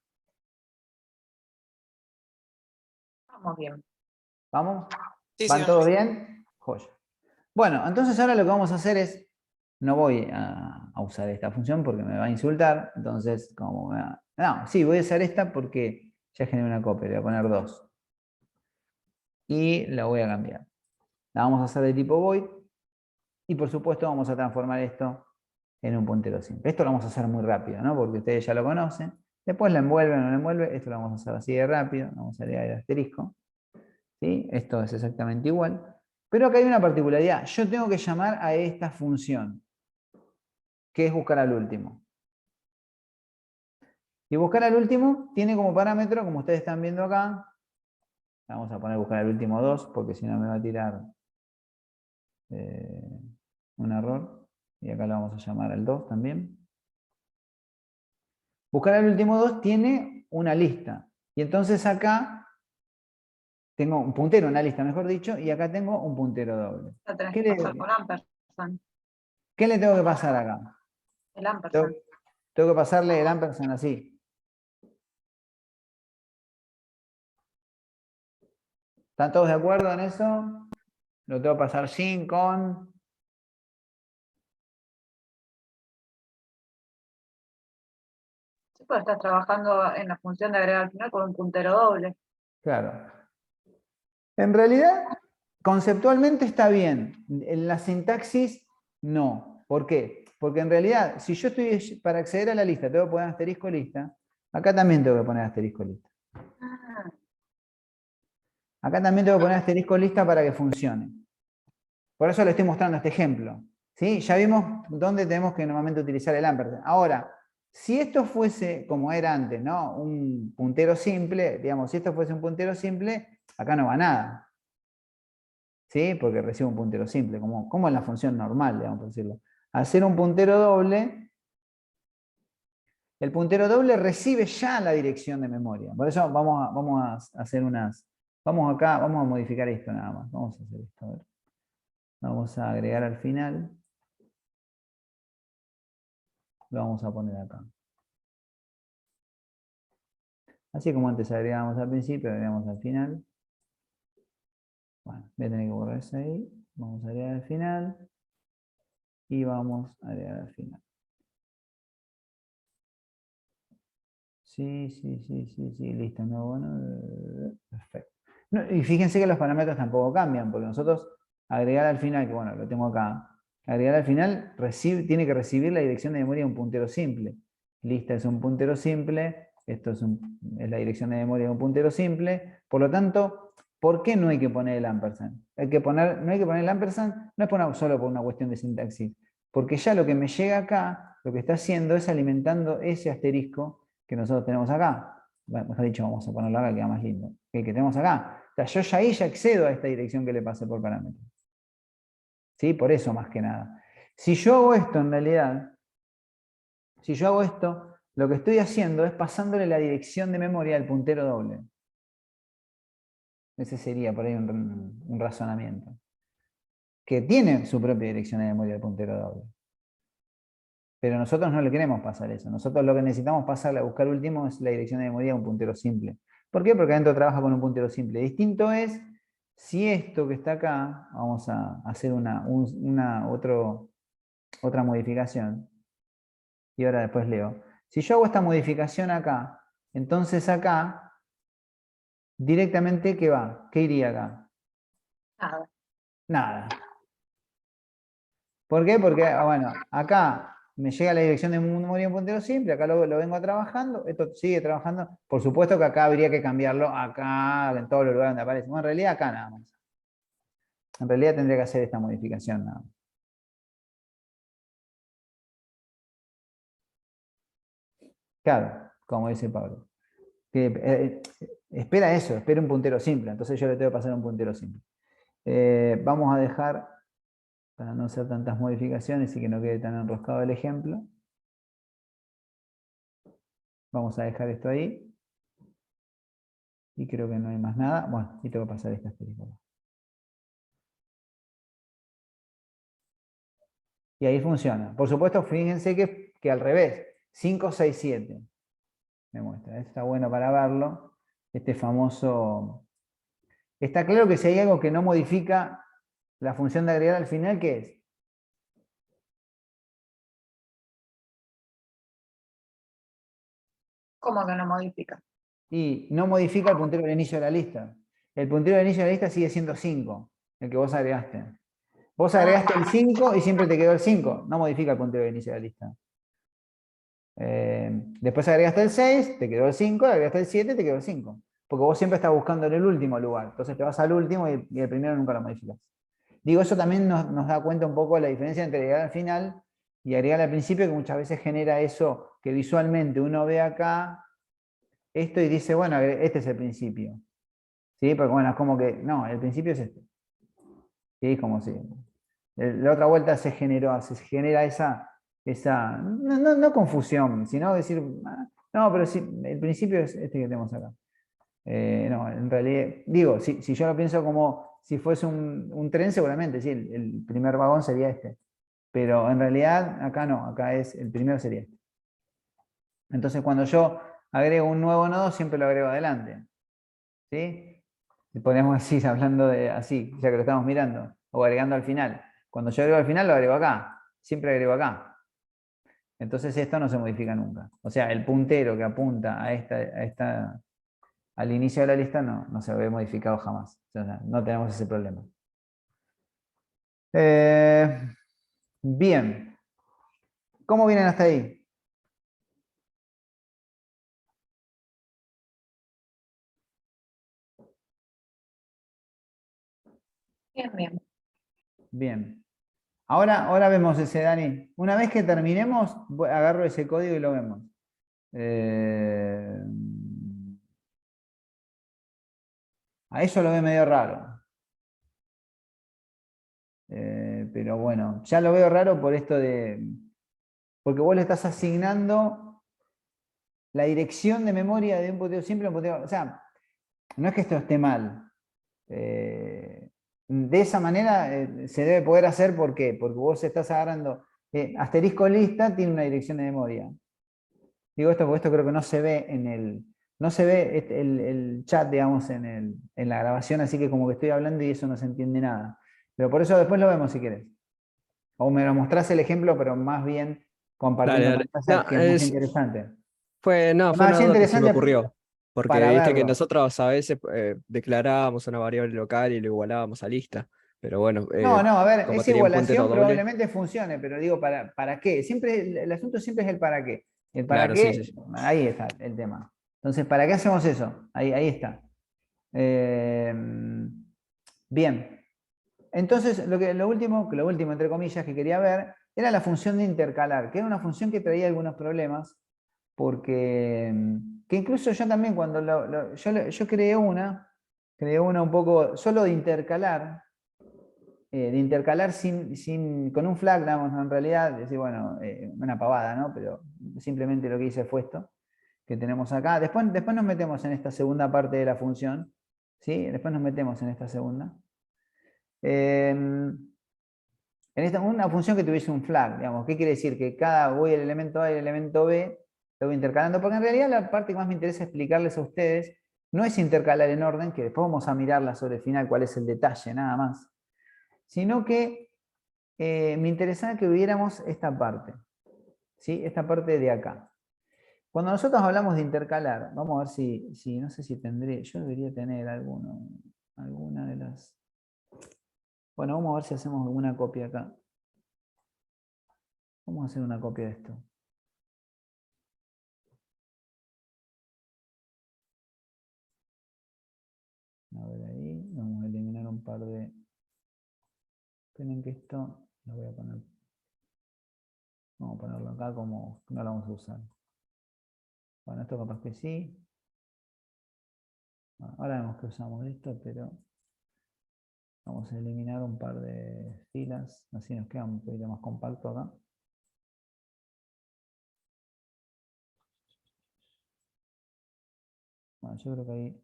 Speaker 2: Vamos bien.
Speaker 1: ¿Vamos?
Speaker 3: Sí, sí,
Speaker 1: ¿Van
Speaker 3: vamos
Speaker 1: todos
Speaker 3: bien.
Speaker 1: bien? Joya. Bueno, entonces ahora lo que vamos a hacer es, no voy a usar esta función porque me va a insultar, entonces, no, sí, voy a usar esta porque ya generé una copia, le voy a poner 2. Y la voy a cambiar. La vamos a hacer de tipo void, y por supuesto vamos a transformar esto en un puntero simple. Esto lo vamos a hacer muy rápido, ¿no? Porque ustedes ya lo conocen. Después la envuelve o no la envuelve, esto lo vamos a hacer así de rápido, vamos a agregar el asterisco. ¿Sí? Esto es exactamente igual. Pero acá hay una particularidad. Yo tengo que llamar a esta función, que es buscar al último. Y buscar al último tiene como parámetro, como ustedes están viendo acá, vamos a poner buscar al último 2, porque si no me va a tirar un error. Y acá lo vamos a llamar al 2 también. Buscar al último 2 tiene una lista. Y entonces acá tengo un puntero, una lista mejor dicho, y acá tengo un puntero doble.
Speaker 2: La tenés
Speaker 1: ¿Qué
Speaker 2: que pasar por ampersand.
Speaker 1: le tengo que pasar acá?
Speaker 2: El ampersand.
Speaker 1: Tengo que pasarle el ampersand así. ¿Están todos de acuerdo en eso? Lo tengo que pasar sin, con.
Speaker 2: Sí, pues estás trabajando en la función de agregar al final con un puntero doble.
Speaker 1: Claro. En realidad, conceptualmente está bien. En la sintaxis, no. ¿Por qué? Porque en realidad, si yo estoy para acceder a la lista, tengo que poner asterisco lista, acá también tengo que poner asterisco lista.
Speaker 2: Ah,
Speaker 1: Acá también tengo que poner asterisco lista para que funcione. Por eso le estoy mostrando este ejemplo. ¿Sí? Ya vimos dónde tenemos que normalmente utilizar el ampersand. Ahora, si esto fuese como era antes, ¿no? Un puntero simple, digamos, si esto fuese un puntero simple, acá no va nada. ¿Sí? Porque recibe un puntero simple, como en la función normal, digamos, por decirlo. Al ser un puntero doble, el puntero doble recibe ya la dirección de memoria. Por eso vamos a hacer unas. Vamos acá, vamos a modificar esto nada más. Vamos a hacer esto. A ver. Vamos a agregar al final. Lo vamos a poner acá. Así como antes agregábamos al principio, agregamos al final. Bueno, voy a tener que borrar eso ahí. Vamos a agregar al final. Y vamos a agregar al final. Sí, listo. No, bueno, perfecto. No, y fíjense que los parámetros tampoco cambian, porque nosotros agregar al final, que bueno, lo tengo acá, agregar al final tiene que recibir la dirección de memoria de un puntero simple. Lista es un puntero simple, esto es la dirección de memoria de un puntero simple, por lo tanto, ¿por qué no hay que poner el ampersand? No hay que poner el ampersand, no es solo por una cuestión de sintaxis, porque ya lo que me llega acá, lo que está haciendo es alimentando ese asterisco que nosotros tenemos acá. Bueno, mejor dicho, vamos a ponerlo acá, queda más lindo. Que tenemos acá. O sea, yo ya ahí ya accedo a esta dirección que le pasé por parámetro. ¿Sí? Por eso más que nada. Si yo hago esto en realidad, si yo hago esto, lo que estoy haciendo es pasándole la dirección de memoria al puntero doble. Ese sería por ahí un razonamiento. Que tiene su propia dirección de memoria al puntero doble. Pero nosotros no le queremos pasar eso. Nosotros lo que necesitamos pasarle a buscar último es la dirección de memoria a un puntero simple. ¿Por qué? Porque adentro trabaja con un puntero simple. Distinto es si esto que está acá, vamos a hacer otra modificación. Y ahora después leo. Si yo hago esta modificación acá, entonces acá, directamente, ¿qué va? ¿Qué iría acá?
Speaker 2: nada.
Speaker 1: Nada. ¿Por qué? Porque, bueno, acá me llega la dirección de memoria en puntero simple, acá lo vengo trabajando, esto sigue trabajando. Por supuesto que acá habría que cambiarlo, acá, en todos los lugares donde aparece. Bueno, en realidad acá nada más. En realidad tendría que hacer esta modificación nada más. Claro, como dice Pablo. Espera eso, espera un puntero simple, entonces yo le tengo que pasar un puntero simple. Vamos a dejar para no hacer tantas modificaciones y que no quede tan enroscado el ejemplo. Vamos a dejar esto ahí. Y creo que no hay más nada. Bueno, y tengo que pasar esta película. Y ahí funciona. Por supuesto, fíjense que al revés. 5, 6, 7. Me muestra. Está bueno para verlo. Este famoso... Está claro que si hay algo que no modifica la función de agregar al final, ¿qué es?
Speaker 2: ¿Cómo que no modifica?
Speaker 1: Y no modifica el puntero del inicio de la lista. El puntero del inicio de la lista sigue siendo 5, el que vos agregaste. Vos agregaste el 5 y siempre te quedó el 5. No modifica el puntero del inicio de la lista. Después agregaste el 6, te quedó el 5, agregaste el 7, te quedó el 5. Porque vos siempre estás buscando en el último lugar. Entonces te vas al último y el primero nunca lo modificas. Digo, eso también nos da cuenta un poco de la diferencia entre agregar al final y agregar al principio, que muchas veces genera eso que visualmente uno ve acá esto y dice, bueno, este es el principio. ¿Sí? Porque bueno, es como que, no, el principio es este. ¿Sí? Como si la otra vuelta se genera esa no confusión, sino decir, no, pero sí, el principio es este que tenemos acá. No, en realidad, digo, si yo lo pienso como si fuese un tren, seguramente, sí, el primer vagón sería este. Pero en realidad, acá no, acá el primero sería este. Entonces, cuando yo agrego un nuevo nodo, siempre lo agrego adelante. ¿Sí? Si ponemos así, hablando de así, ya que lo estamos mirando, o agregando al final. Cuando yo agrego al final, lo agrego acá. Siempre agrego acá. Entonces esto no se modifica nunca. O sea, el puntero que apunta al inicio de la lista no se ve modificado jamás. O sea, no tenemos ese problema. Bien. ¿Cómo vienen hasta ahí?
Speaker 2: Bien, bien.
Speaker 1: Bien. Ahora vemos ese, Dani. Una vez que terminemos, agarro ese código y lo vemos. A eso lo ve medio raro. Pero bueno, ya lo veo raro por esto de... Porque vos le estás asignando la dirección de memoria de un puntero simple a un puntero... O sea, no es que esto esté mal. De esa manera se debe poder hacer, ¿por qué? Porque vos estás agarrando... asterisco lista tiene una dirección de memoria. Digo esto porque esto creo que no se ve en el... No se ve el chat, digamos, en la grabación, así que como que estoy hablando y eso no se entiende nada. Pero por eso después lo vemos si querés. O me lo mostrás el ejemplo, pero más bien
Speaker 4: Dale,
Speaker 1: compartiendo
Speaker 4: dale.
Speaker 1: pantalla,
Speaker 4: No,
Speaker 1: que es más interesante.
Speaker 4: no,
Speaker 1: Es
Speaker 4: fue
Speaker 1: más
Speaker 4: una duda que se me
Speaker 1: interesante
Speaker 4: ocurrió. Porque
Speaker 1: para
Speaker 4: viste que
Speaker 1: verlo.
Speaker 4: nosotros a veces declarábamos una variable local y lo igualábamos a lista. Pero bueno,
Speaker 1: No, a ver,
Speaker 4: como
Speaker 1: esa
Speaker 4: tenía un puntero
Speaker 1: igualación
Speaker 4: doble,
Speaker 1: probablemente funcione, pero digo, ¿para qué? Siempre, el asunto siempre es el para qué. El para
Speaker 4: claro, sí, sí,
Speaker 1: qué,
Speaker 4: sí.
Speaker 1: ahí está el tema. Entonces, ¿para qué hacemos eso? Ahí está. Bien. Entonces, lo último, entre comillas, que quería ver, era la función de intercalar, que era una función que traía algunos problemas, porque que incluso yo también cuando yo creé una un poco solo de intercalar con un flag, digamos, en realidad, decir, bueno, una pavada, ¿no? Pero simplemente lo que hice fue esto, que tenemos acá. Después nos metemos en esta segunda parte de la función, ¿sí? Después nos metemos en esta segunda. Una función que tuviese un flag, digamos, ¿qué quiere decir? Que voy el elemento A y el elemento B, lo voy intercalando, porque en realidad la parte que más me interesa explicarles a ustedes no es intercalar en orden, que después vamos a mirarla sobre el final, cuál es el detalle, nada más, sino que me interesaba que viéramos esta parte, ¿sí? Esta parte de acá. Cuando nosotros hablamos de intercalar, vamos a ver si no sé si tendré, yo debería tener alguna de las... Bueno, vamos a ver si hacemos alguna copia acá. Vamos a hacer una copia de esto. A ver ahí, vamos a eliminar un par de... Esperen que esto lo voy a poner... Vamos a ponerlo acá como no lo vamos a usar. Bueno, esto capaz que sí. Bueno, ahora vemos que usamos esto, pero... Vamos a eliminar un par de filas, así nos queda un poquito más compacto acá. Bueno, yo creo que ahí...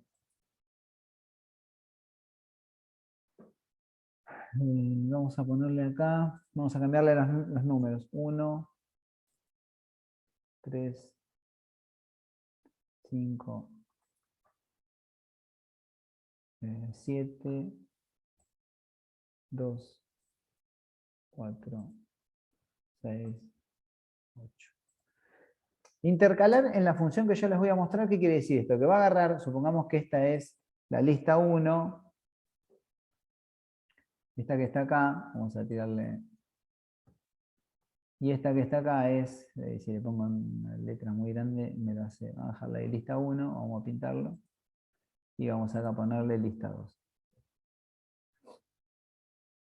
Speaker 1: vamos a ponerle acá, vamos a cambiarle los números. 1, 3, 5, 7, 2, 4, 6, 8. Intercalar en la función que yo les voy a mostrar, ¿qué quiere decir esto? Que va a agarrar, supongamos que esta es la lista 1, esta que está acá, vamos a tirarle, y esta que está acá es, si le pongo una letra muy grande, me lo hace, vamos a dejarla de lista 1, vamos a pintarlo, y vamos acá a ponerle lista 2.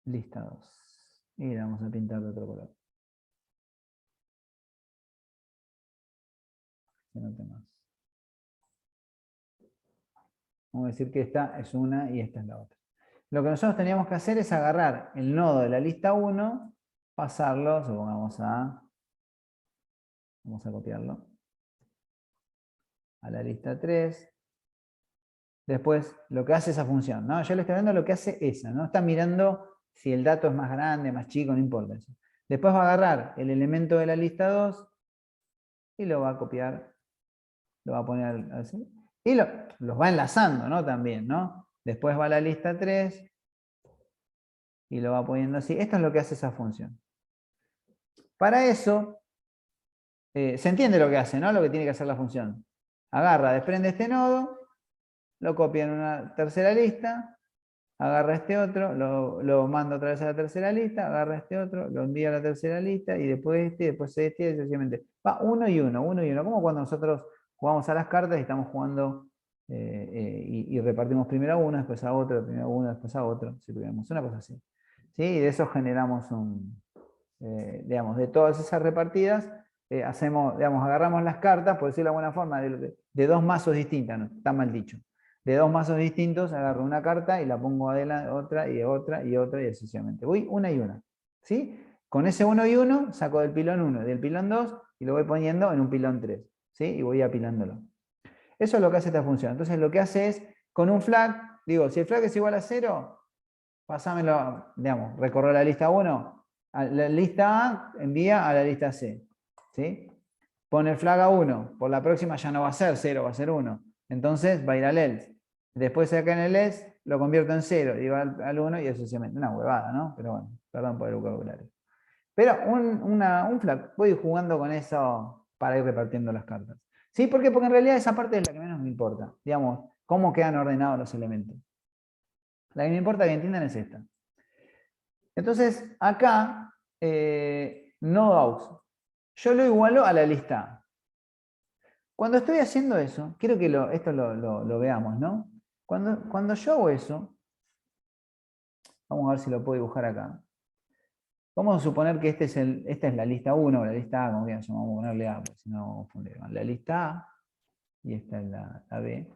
Speaker 1: Lista 2. Y le vamos a pintar de otro color. Que no te más. Vamos a decir que esta es una y esta es la otra. Lo que nosotros teníamos que hacer es agarrar el nodo de la lista 1, pasarlo, supongamos vamos a copiarlo, a la lista 3. Después, lo que hace esa función, ¿no? Yo le estoy dando lo que hace esa, ¿no? Está mirando si el dato es más grande, más chico, no importa eso. Después va a agarrar el elemento de la lista 2 y lo va a copiar, lo va a poner así, y los va enlazando, ¿no? También, ¿no? Después va a la lista 3 y lo va poniendo así. Esto es lo que hace esa función. Para eso, se entiende lo que hace, ¿no? Lo que tiene que hacer la función. Agarra, desprende este nodo, lo copia en una tercera lista, agarra este otro, lo manda otra vez a la tercera lista, agarra este otro, lo envía a la tercera lista, y después este, y sucesivamente. Va uno y uno, como cuando nosotros jugamos a las cartas y estamos jugando y repartimos primero a uno, después a otro, primero a uno, después a otro, si tuviéramos una cosa así. ¿Sí? Y de eso generamos digamos, de todas esas repartidas, agarramos las cartas, por decirlo de alguna forma, de dos mazos distintas, no, está mal dicho. De dos mazos distintos, agarro una carta y la pongo adelante, otra y otra y otra y así sucesivamente. Voy una y una. ¿Sí? Con ese uno y uno saco del pilón 1, del pilón 2 y lo voy poniendo en un pilón 3. ¿Sí? Y voy apilándolo. Eso es lo que hace esta función. Entonces lo que hace es, con un flag, digo, si el flag es igual a 0, pasámelo, digamos, recorro la lista 1, a la lista A envía a la lista C. ¿Sí? Pone el flag a 1, por la próxima ya no va a ser 0, va a ser 1. Entonces va a ir al else. Después acá en el else lo convierto en 0 y va al 1 y eso sucesivamente. Una huevada, ¿no? Pero bueno, perdón por el vocabulario. Pero un flag, voy jugando con eso para ir repartiendo las cartas. ¿Sí? ¿Por qué? Porque en realidad esa parte es la que menos me importa. Digamos, cómo quedan ordenados los elementos. La que me importa que entiendan es esta. Entonces, acá, no aux. Yo lo igualo a la lista A. Cuando estoy haciendo eso, quiero que esto lo veamos, ¿no? Cuando yo hago eso, vamos a ver si lo puedo dibujar acá. Vamos a suponer que esta es la lista 1 o la lista A, como quieran llamar, vamos a ponerle A, porque si no vamos a confundir. La lista A y esta es la B.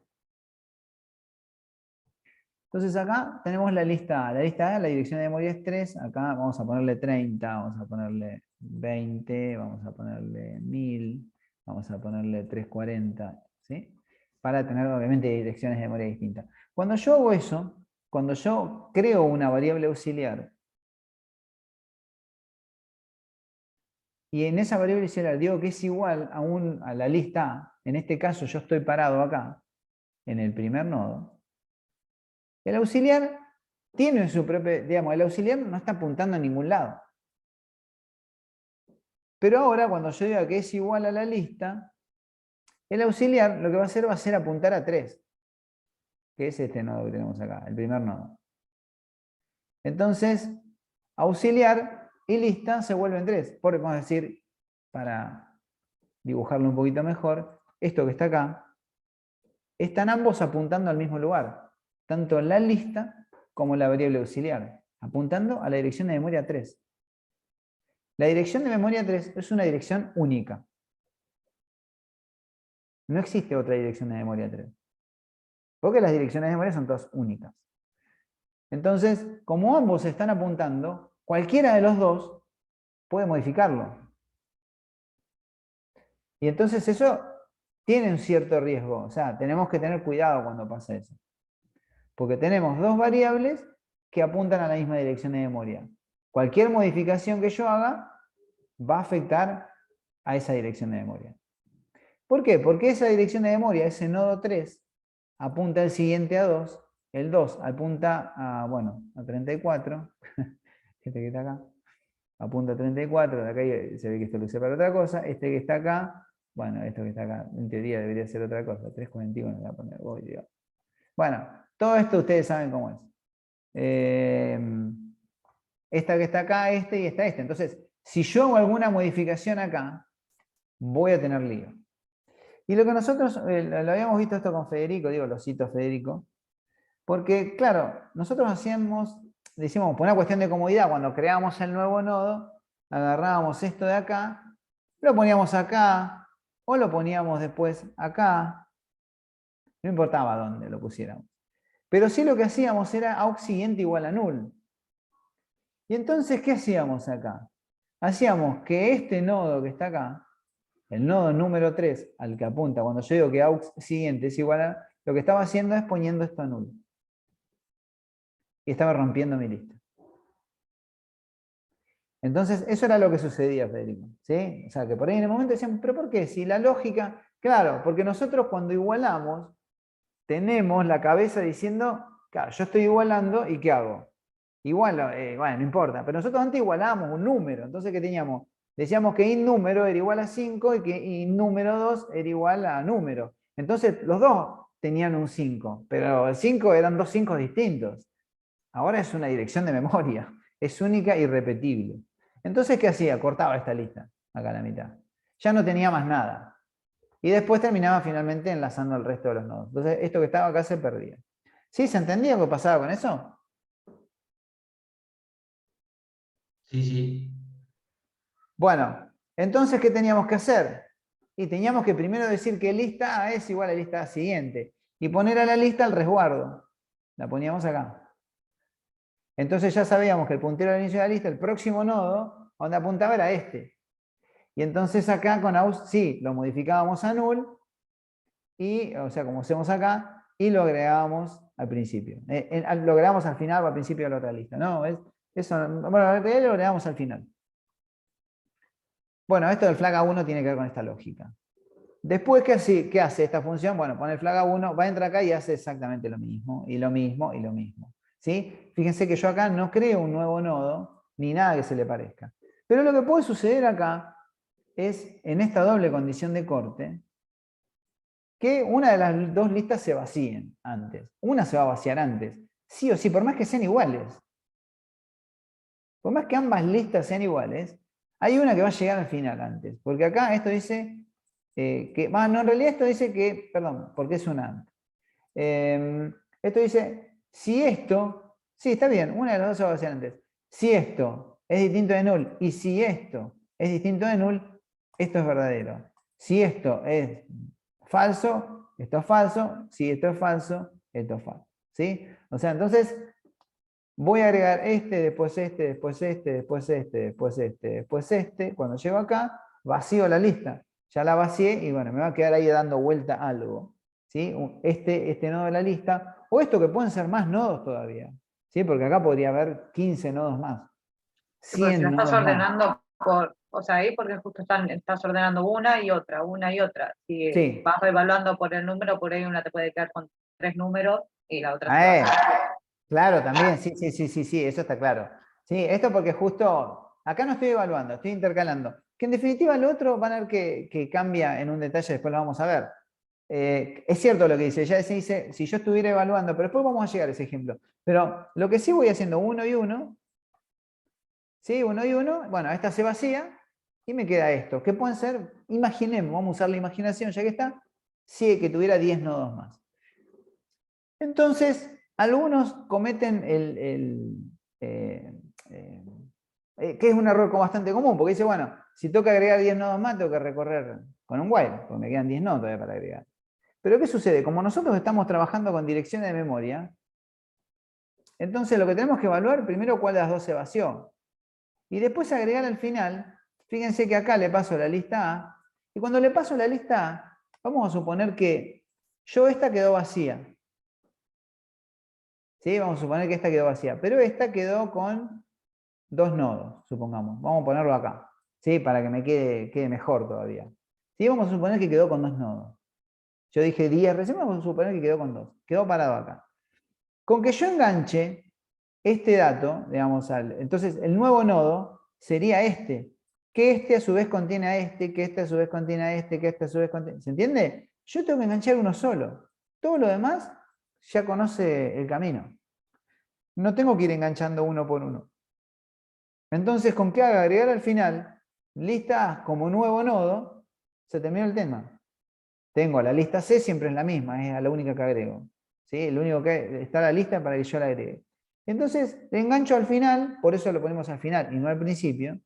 Speaker 1: Entonces acá tenemos la lista A. La lista A, la dirección de memoria es 3. Acá vamos a ponerle 30, vamos a ponerle 20, vamos a ponerle 1000, vamos a ponerle 340, ¿sí? Para tener obviamente direcciones de memoria distintas. Cuando yo hago eso, cuando yo creo una variable auxiliar, y en esa variable auxiliar digo que es igual a la lista A, en este caso yo estoy parado acá, en el primer nodo, el auxiliar tiene su propio, digamos, el auxiliar no está apuntando a ningún lado. Pero ahora, cuando yo diga que es igual a la lista, el auxiliar lo que va a ser apuntar a 3, que es este nodo que tenemos acá, el primer nodo. Entonces, auxiliar y lista se vuelven 3. Porque vamos a decir, para dibujarlo un poquito mejor, esto que está acá, están ambos apuntando al mismo lugar. Tanto la lista como la variable auxiliar, apuntando a la dirección de memoria 3. La dirección de memoria 3 es una dirección única. No existe otra dirección de memoria 3. Porque las direcciones de memoria son todas únicas. Entonces, como ambos están apuntando, cualquiera de los dos puede modificarlo. Y entonces eso tiene un cierto riesgo. O sea, tenemos que tener cuidado cuando pasa eso. Porque tenemos dos variables que apuntan a la misma dirección de memoria. Cualquier modificación que yo haga va a afectar a esa dirección de memoria. ¿Por qué? Porque esa dirección de memoria, ese nodo 3, apunta al siguiente a 2, el 2 apunta a, bueno, a 34, este que está acá, apunta a 34, de acá se ve que esto lo usé para otra cosa, este que está acá, bueno, esto que está acá, en teoría debería ser otra cosa, 341 voy a poner, oh, Dios. Bueno, todo esto ustedes saben cómo es. Esta que está acá, este y este. Entonces, si yo hago alguna modificación acá, voy a tener lío. Y lo que nosotros, lo habíamos visto esto con Federico, digo, lo cito a Federico, porque, claro, nosotros decimos, por una cuestión de comodidad, cuando creamos el nuevo nodo, agarrábamos esto de acá, lo poníamos acá, o lo poníamos después acá, no importaba dónde lo pusiéramos. Pero sí lo que hacíamos era aux siguiente igual a null. Y entonces, ¿qué hacíamos acá? Hacíamos que este nodo que está acá, el nodo número 3 al que apunta, cuando yo digo que aux siguiente es igual a, lo que estaba haciendo es poniendo esto a null. Y estaba rompiendo mi lista. Entonces, eso era lo que sucedía, Federico. ¿Sí? O sea, que por ahí en el momento decíamos, ¿pero por qué? Si la lógica, claro, porque nosotros cuando igualamos, tenemos la cabeza diciendo, claro, yo estoy igualando y ¿qué hago? Igual, bueno, no importa, pero nosotros antes igualábamos un número, entonces ¿qué teníamos? Decíamos que in número era igual a 5 y que in número 2 era igual a número. Entonces los dos tenían un 5, pero el 5 eran dos 5 distintos. Ahora es una dirección de memoria, es única y irrepetible. Entonces, ¿qué hacía? Cortaba esta lista, acá a la mitad. Ya no tenía más nada. Y después terminaba finalmente enlazando el resto de los nodos. Entonces, esto que estaba acá se perdía. ¿Sí? ¿Se entendía lo que pasaba con eso?
Speaker 5: Sí, sí.
Speaker 1: Bueno, entonces, ¿qué teníamos que hacer? Y teníamos que primero decir que lista A es igual a lista A siguiente. Y poner a la lista el resguardo. La poníamos acá. Entonces ya sabíamos que el puntero del inicio de la lista, el próximo nodo, donde apuntaba era este. Y entonces acá con aus, sí, lo modificábamos a null, y, o sea, como hacemos acá, y lo agregábamos al principio. Lo agregamos al final o al principio de la otra lista. No, eso, bueno, en realidad lo agregamos al final. Bueno, esto del flag A1 tiene que ver con esta lógica. Después, ¿qué hace esta función? Bueno, pone el flag A1, va a entrar acá y hace exactamente lo mismo, y lo mismo, y lo mismo. ¿Sí? Fíjense que yo acá no creo un nuevo nodo, ni nada que se le parezca. Pero lo que puede suceder acá es, en esta doble condición de corte, que una de las dos listas se vacíen antes. Una se va a vaciar antes. Sí o sí, por más que sean iguales. Por más que ambas listas sean iguales, hay una que va a llegar al final antes. Porque acá esto dice que, no, en realidad esto dice que, perdón, porque es una AND. Esto dice, si esto, sí, está bien, una de las dos se va a vaciar antes. Si esto es distinto de null y si esto es distinto de null, esto es verdadero. Si esto es falso, esto es falso. Si esto es falso, esto es falso. ¿Sí? O sea, entonces voy a agregar este, después este, después este, después este, después este, después este. Cuando llego acá, vacío la lista. Ya la vacié y bueno, me va a quedar ahí dando vuelta algo. ¿Sí? Este nodo de la lista, o esto que pueden ser más nodos todavía. ¿Sí? Porque acá podría haber 15 nodos más.
Speaker 2: Sí, porque si
Speaker 1: 100
Speaker 2: lo estás
Speaker 1: nodos más.
Speaker 2: ordenando por, o sea, ahí porque justo estás ordenando una y otra. Si
Speaker 1: Sí.
Speaker 2: vas evaluando por el número, por ahí una te puede quedar con 3 números y la otra se va a...
Speaker 1: Claro, también, sí, eso está claro. Sí, esto porque justo, acá no estoy evaluando, estoy intercalando. Que en definitiva lo otro van a ver que cambia en un detalle, después lo vamos a ver. Es cierto lo que dice, ya se dice, si yo estuviera evaluando, pero después vamos a llegar a ese ejemplo. Pero lo que sí voy haciendo uno y uno, ¿sí? Uno y uno, bueno, esta se vacía y me queda esto. ¿Qué pueden ser? Imaginemos, vamos a usar la imaginación ya que está, si que tuviera 10 nodos más. Entonces, algunos cometen que es un error bastante común, porque dice, bueno, si toca agregar 10 nodos más, tengo que recorrer con un while, porque me quedan 10 nodos todavía para agregar. Pero ¿qué sucede? Como nosotros estamos trabajando con direcciones de memoria, Entonces lo que tenemos que evaluar primero cuál de las dos se vació. Y después agregar al final, fíjense que acá le paso la lista A, y cuando le paso la lista A, vamos a suponer que esta quedó vacía. ¿Sí? Vamos a suponer que esta quedó vacía, pero esta quedó con 2 nodos, supongamos. Vamos a ponerlo acá, ¿sí? Para que me quede mejor todavía. ¿Sí? Vamos a suponer que quedó con 2 nodos. Yo dije 10 recién, vamos a suponer que quedó con 2. Quedó parado acá. Con que yo enganche este dato, digamos, entonces el nuevo nodo sería este, que este a su vez contiene a este, que este a su vez contiene a este, que este a su vez contiene... ¿Se entiende? Yo tengo que enganchar uno solo. Todo lo demás ya conoce el camino. No tengo que ir enganchando uno por uno. Entonces, ¿con qué haga? Agregar al final lista A como nuevo nodo, se terminó el tema. Tengo la lista C, siempre es la misma, es la única que agrego. ¿Sí? Lo único que está la lista para que yo la agregue. Entonces, le engancho al final, por eso lo ponemos al final y no al principio.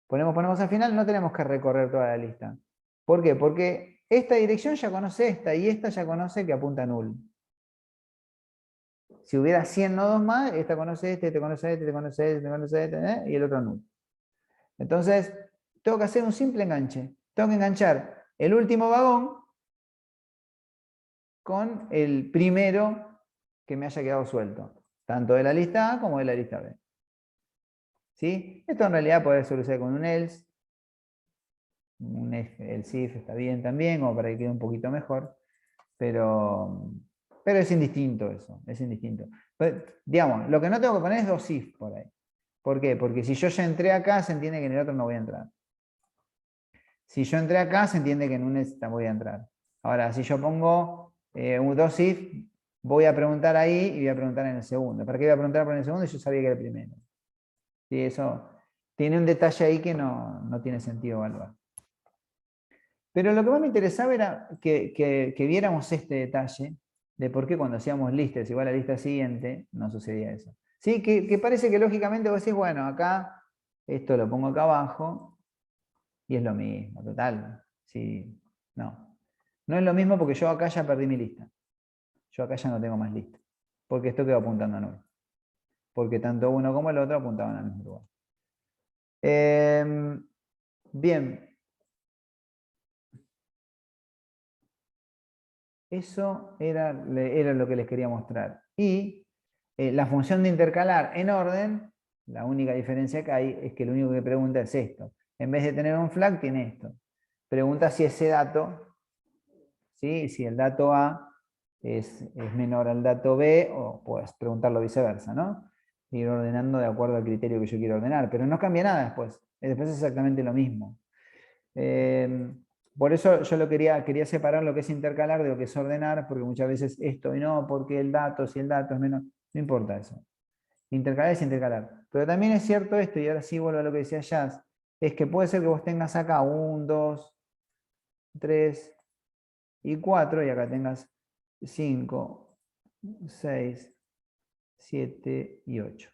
Speaker 1: Ponemos al final, no tenemos que recorrer toda la lista. ¿Por qué? Porque esta dirección ya conoce esta y esta ya conoce que apunta a null. Si hubiera 100 nodos más, esta conoce este conoce este, este conoce este, este conoce este, y el otro null. Entonces, tengo que hacer un simple enganche. Tengo que enganchar el último vagón con el primero que me haya quedado suelto, tanto de la lista A como de la lista B. ¿Sí? Esto en realidad puede solucionar con un else, else if está bien también, como para que quede un poquito mejor, pero es indistinto eso, es indistinto. Pero, digamos, lo que no tengo que poner es 2 if por ahí. ¿Por qué? Porque si yo ya entré acá, se entiende que en el otro no voy a entrar. Si yo entré acá, se entiende que en un else voy a entrar. Ahora, si yo pongo un 2 if, voy a preguntar ahí y voy a preguntar en el segundo. ¿Para qué voy a preguntar por el segundo? Yo sabía que era el primero. ¿Sí? Eso tiene un detalle ahí que no tiene sentido evaluar. Pero lo que más me interesaba era que viéramos este detalle de por qué cuando hacíamos listas igual a la lista siguiente, no sucedía eso. ¿Sí? Que parece que lógicamente vos decís, bueno, acá esto lo pongo acá abajo y es lo mismo, total. Sí, no. No es lo mismo porque yo acá ya perdí mi lista. Yo acá ya no tengo más lista. Porque esto quedó apuntando a 9. Porque tanto uno como el otro apuntaban al mismo lugar. Bien. Eso era lo que les quería mostrar. Y la función de intercalar en orden, la única diferencia que hay es que lo único que pregunta es esto. En vez de tener un flag, tiene esto. Pregunta si ese dato, ¿sí? Si el dato A es menor al dato B, o puedes preguntarlo viceversa, ¿no? Ir ordenando de acuerdo al criterio que yo quiero ordenar, pero no cambia nada después. Después es exactamente lo mismo. Por eso yo quería separar lo que es intercalar de lo que es ordenar, porque muchas veces esto y no, porque el dato, si el dato es menor, no importa eso. Intercalar es intercalar. Pero también es cierto esto, y ahora sí vuelvo a lo que decía Jazz, es que puede ser que vos tengas acá 1, 2, 3 y 4, y acá tengas 5, 6, 7 y 8.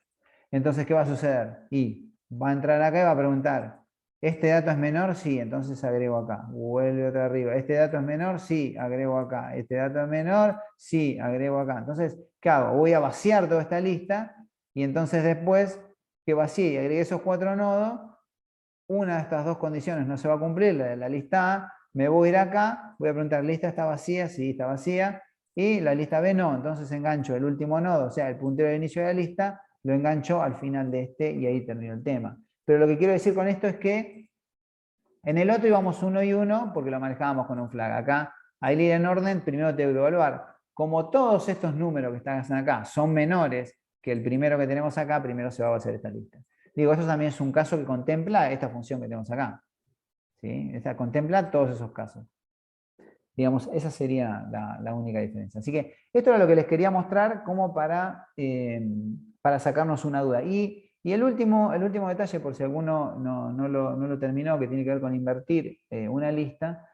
Speaker 1: Entonces, ¿qué va a suceder? Y va a entrar acá y va a preguntar, ¿este dato es menor? Sí, entonces agrego acá. Vuelve otra arriba. ¿Este dato es menor? Sí, agrego acá. ¿Este dato es menor? Sí, agrego acá. Entonces, ¿qué hago? Voy a vaciar toda esta lista y entonces después que vacíe y agregue esos 4 nodos, una de estas dos condiciones no se va a cumplir, la de la lista A, me voy a ir acá, voy a preguntar, ¿lista está vacía? Sí, está vacía. Y la lista B no, entonces engancho el último nodo, o sea, el puntero de inicio de la lista, lo engancho al final de este y ahí termino el tema. Pero lo que quiero decir con esto es que en el otro íbamos 1 y 1 porque lo manejábamos con un flag. Acá, al ir en orden, primero tengo que evaluar. Como todos estos números que están acá son menores que el primero que tenemos acá, primero se va a hacer esta lista. Digo, esto también es un caso que contempla esta función que tenemos acá. ¿Sí? Esta contempla todos esos casos. Digamos, esa sería la única diferencia. Así que esto era lo que les quería mostrar como para sacarnos una duda. Y el último detalle, por si alguno no lo terminó, que tiene que ver con invertir una lista,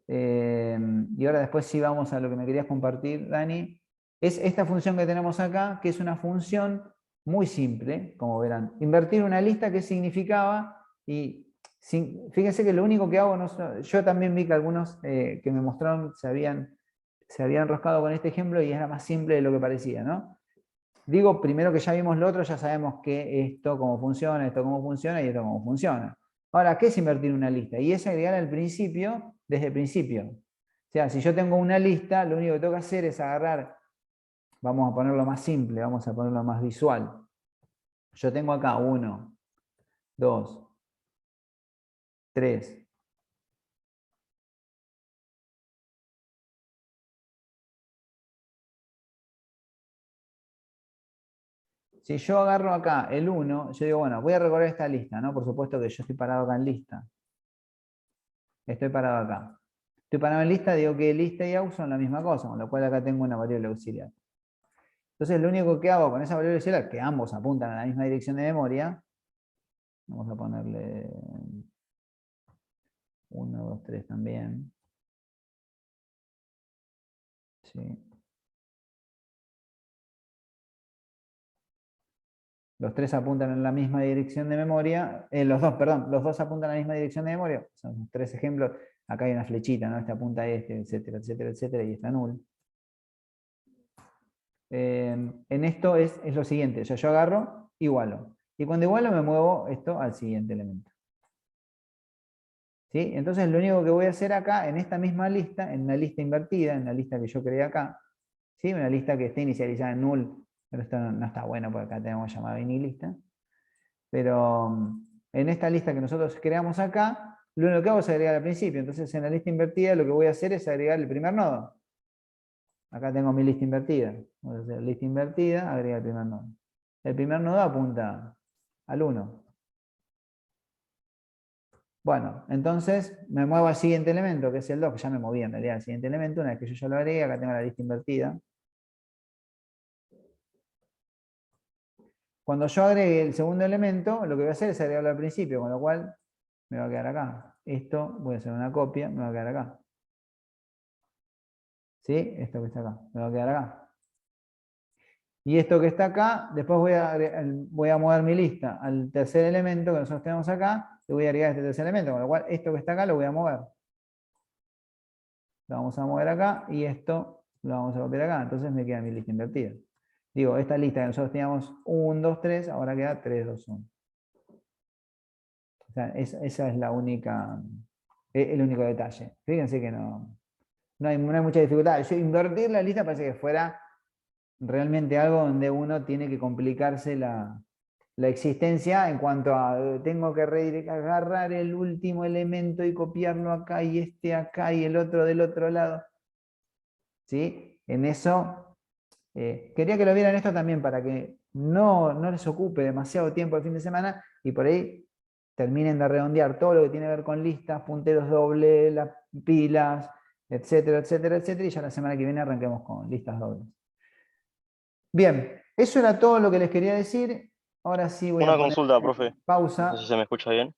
Speaker 1: y ahora después sí vamos a lo que me querías compartir, Dani, es esta función que tenemos acá, que es una función muy simple, como verán. Invertir una lista, ¿qué significaba? Y fíjense que lo único que hago, yo también vi que algunos que me mostraron se habían enroscado con este ejemplo y era más simple de lo que parecía, ¿no? Digo, primero que ya vimos lo otro, ya sabemos que esto cómo funciona, esto cómo funciona y esto cómo funciona. Ahora, ¿qué es invertir una lista? Y es agregar al principio, desde el principio. O sea, si yo tengo una lista, lo único que tengo que hacer es agarrar, vamos a ponerlo más simple, vamos a ponerlo más visual. Yo tengo acá 1, 2, 3. Si yo agarro acá el 1, yo digo, bueno, voy a recorrer esta lista, ¿no? Por supuesto que yo estoy parado acá en lista. Estoy parado acá. Estoy parado en lista, digo que lista y out son la misma cosa, con lo cual acá tengo una variable auxiliar. Entonces lo único que hago con esa variable auxiliar, que ambos apuntan a la misma dirección de memoria, vamos a ponerle 1, 2, 3 también. Sí. Los tres apuntan en la misma dirección de memoria. Los dos apuntan a la misma dirección de memoria. Son 3 ejemplos. Acá hay una flechita, ¿no? Este apunta a este, etcétera, etcétera, etcétera, y está null. En esto es lo siguiente. Yo agarro, igualo. Y cuando igualo me muevo esto al siguiente elemento. ¿Sí? Entonces lo único que voy a hacer acá, en esta misma lista, en una lista invertida, en la lista que yo creé acá, ¿sí? Una lista que esté inicializada en null, pero esto no está bueno porque acá tenemos llamada inilista. Pero en esta lista que nosotros creamos acá, lo único que hago es agregar al principio. Entonces en la lista invertida lo que voy a hacer es agregar el primer nodo. Acá tengo mi lista invertida. Vamos a hacer lista invertida, agrega el primer nodo. El primer nodo apunta al 1. Bueno, entonces me muevo al siguiente elemento, que es el 2, que ya me moví en realidad al siguiente elemento. Una vez que yo ya lo agregué, acá tengo la lista invertida. Cuando yo agregue el segundo elemento, lo que voy a hacer es agregarlo al principio, con lo cual me va a quedar acá. Esto, voy a hacer una copia, me va a quedar acá. ¿Sí? Esto que está acá, me va a quedar acá. Y esto que está acá, después voy a mover mi lista al tercer elemento que nosotros tenemos acá, le voy a agregar este tercer elemento, con lo cual esto que está acá lo voy a mover. Lo vamos a mover acá y esto lo vamos a copiar acá, entonces me queda mi lista invertida. Digo, esta lista que nosotros teníamos 1, 2, 3, ahora queda 3, 2, 1. O sea, esa es la única, el único detalle. Fíjense que no hay mucha dificultad. Invertir la lista parece que fuera realmente algo donde uno tiene que complicarse la existencia en cuanto a tengo que agarrar el último elemento y copiarlo acá y este acá y el otro del otro lado. ¿Sí? En eso, quería que lo vieran esto también para que no les ocupe demasiado tiempo el fin de semana y por ahí terminen de redondear todo lo que tiene que ver con listas, punteros dobles, las pilas, etcétera, etcétera, etcétera, y ya la semana que viene arranquemos con listas dobles. Bien, eso era todo lo que les quería decir. Ahora sí voy a
Speaker 6: Una
Speaker 1: poner
Speaker 6: consulta, profe. No
Speaker 1: pausa.
Speaker 6: sé si se me escucha bien.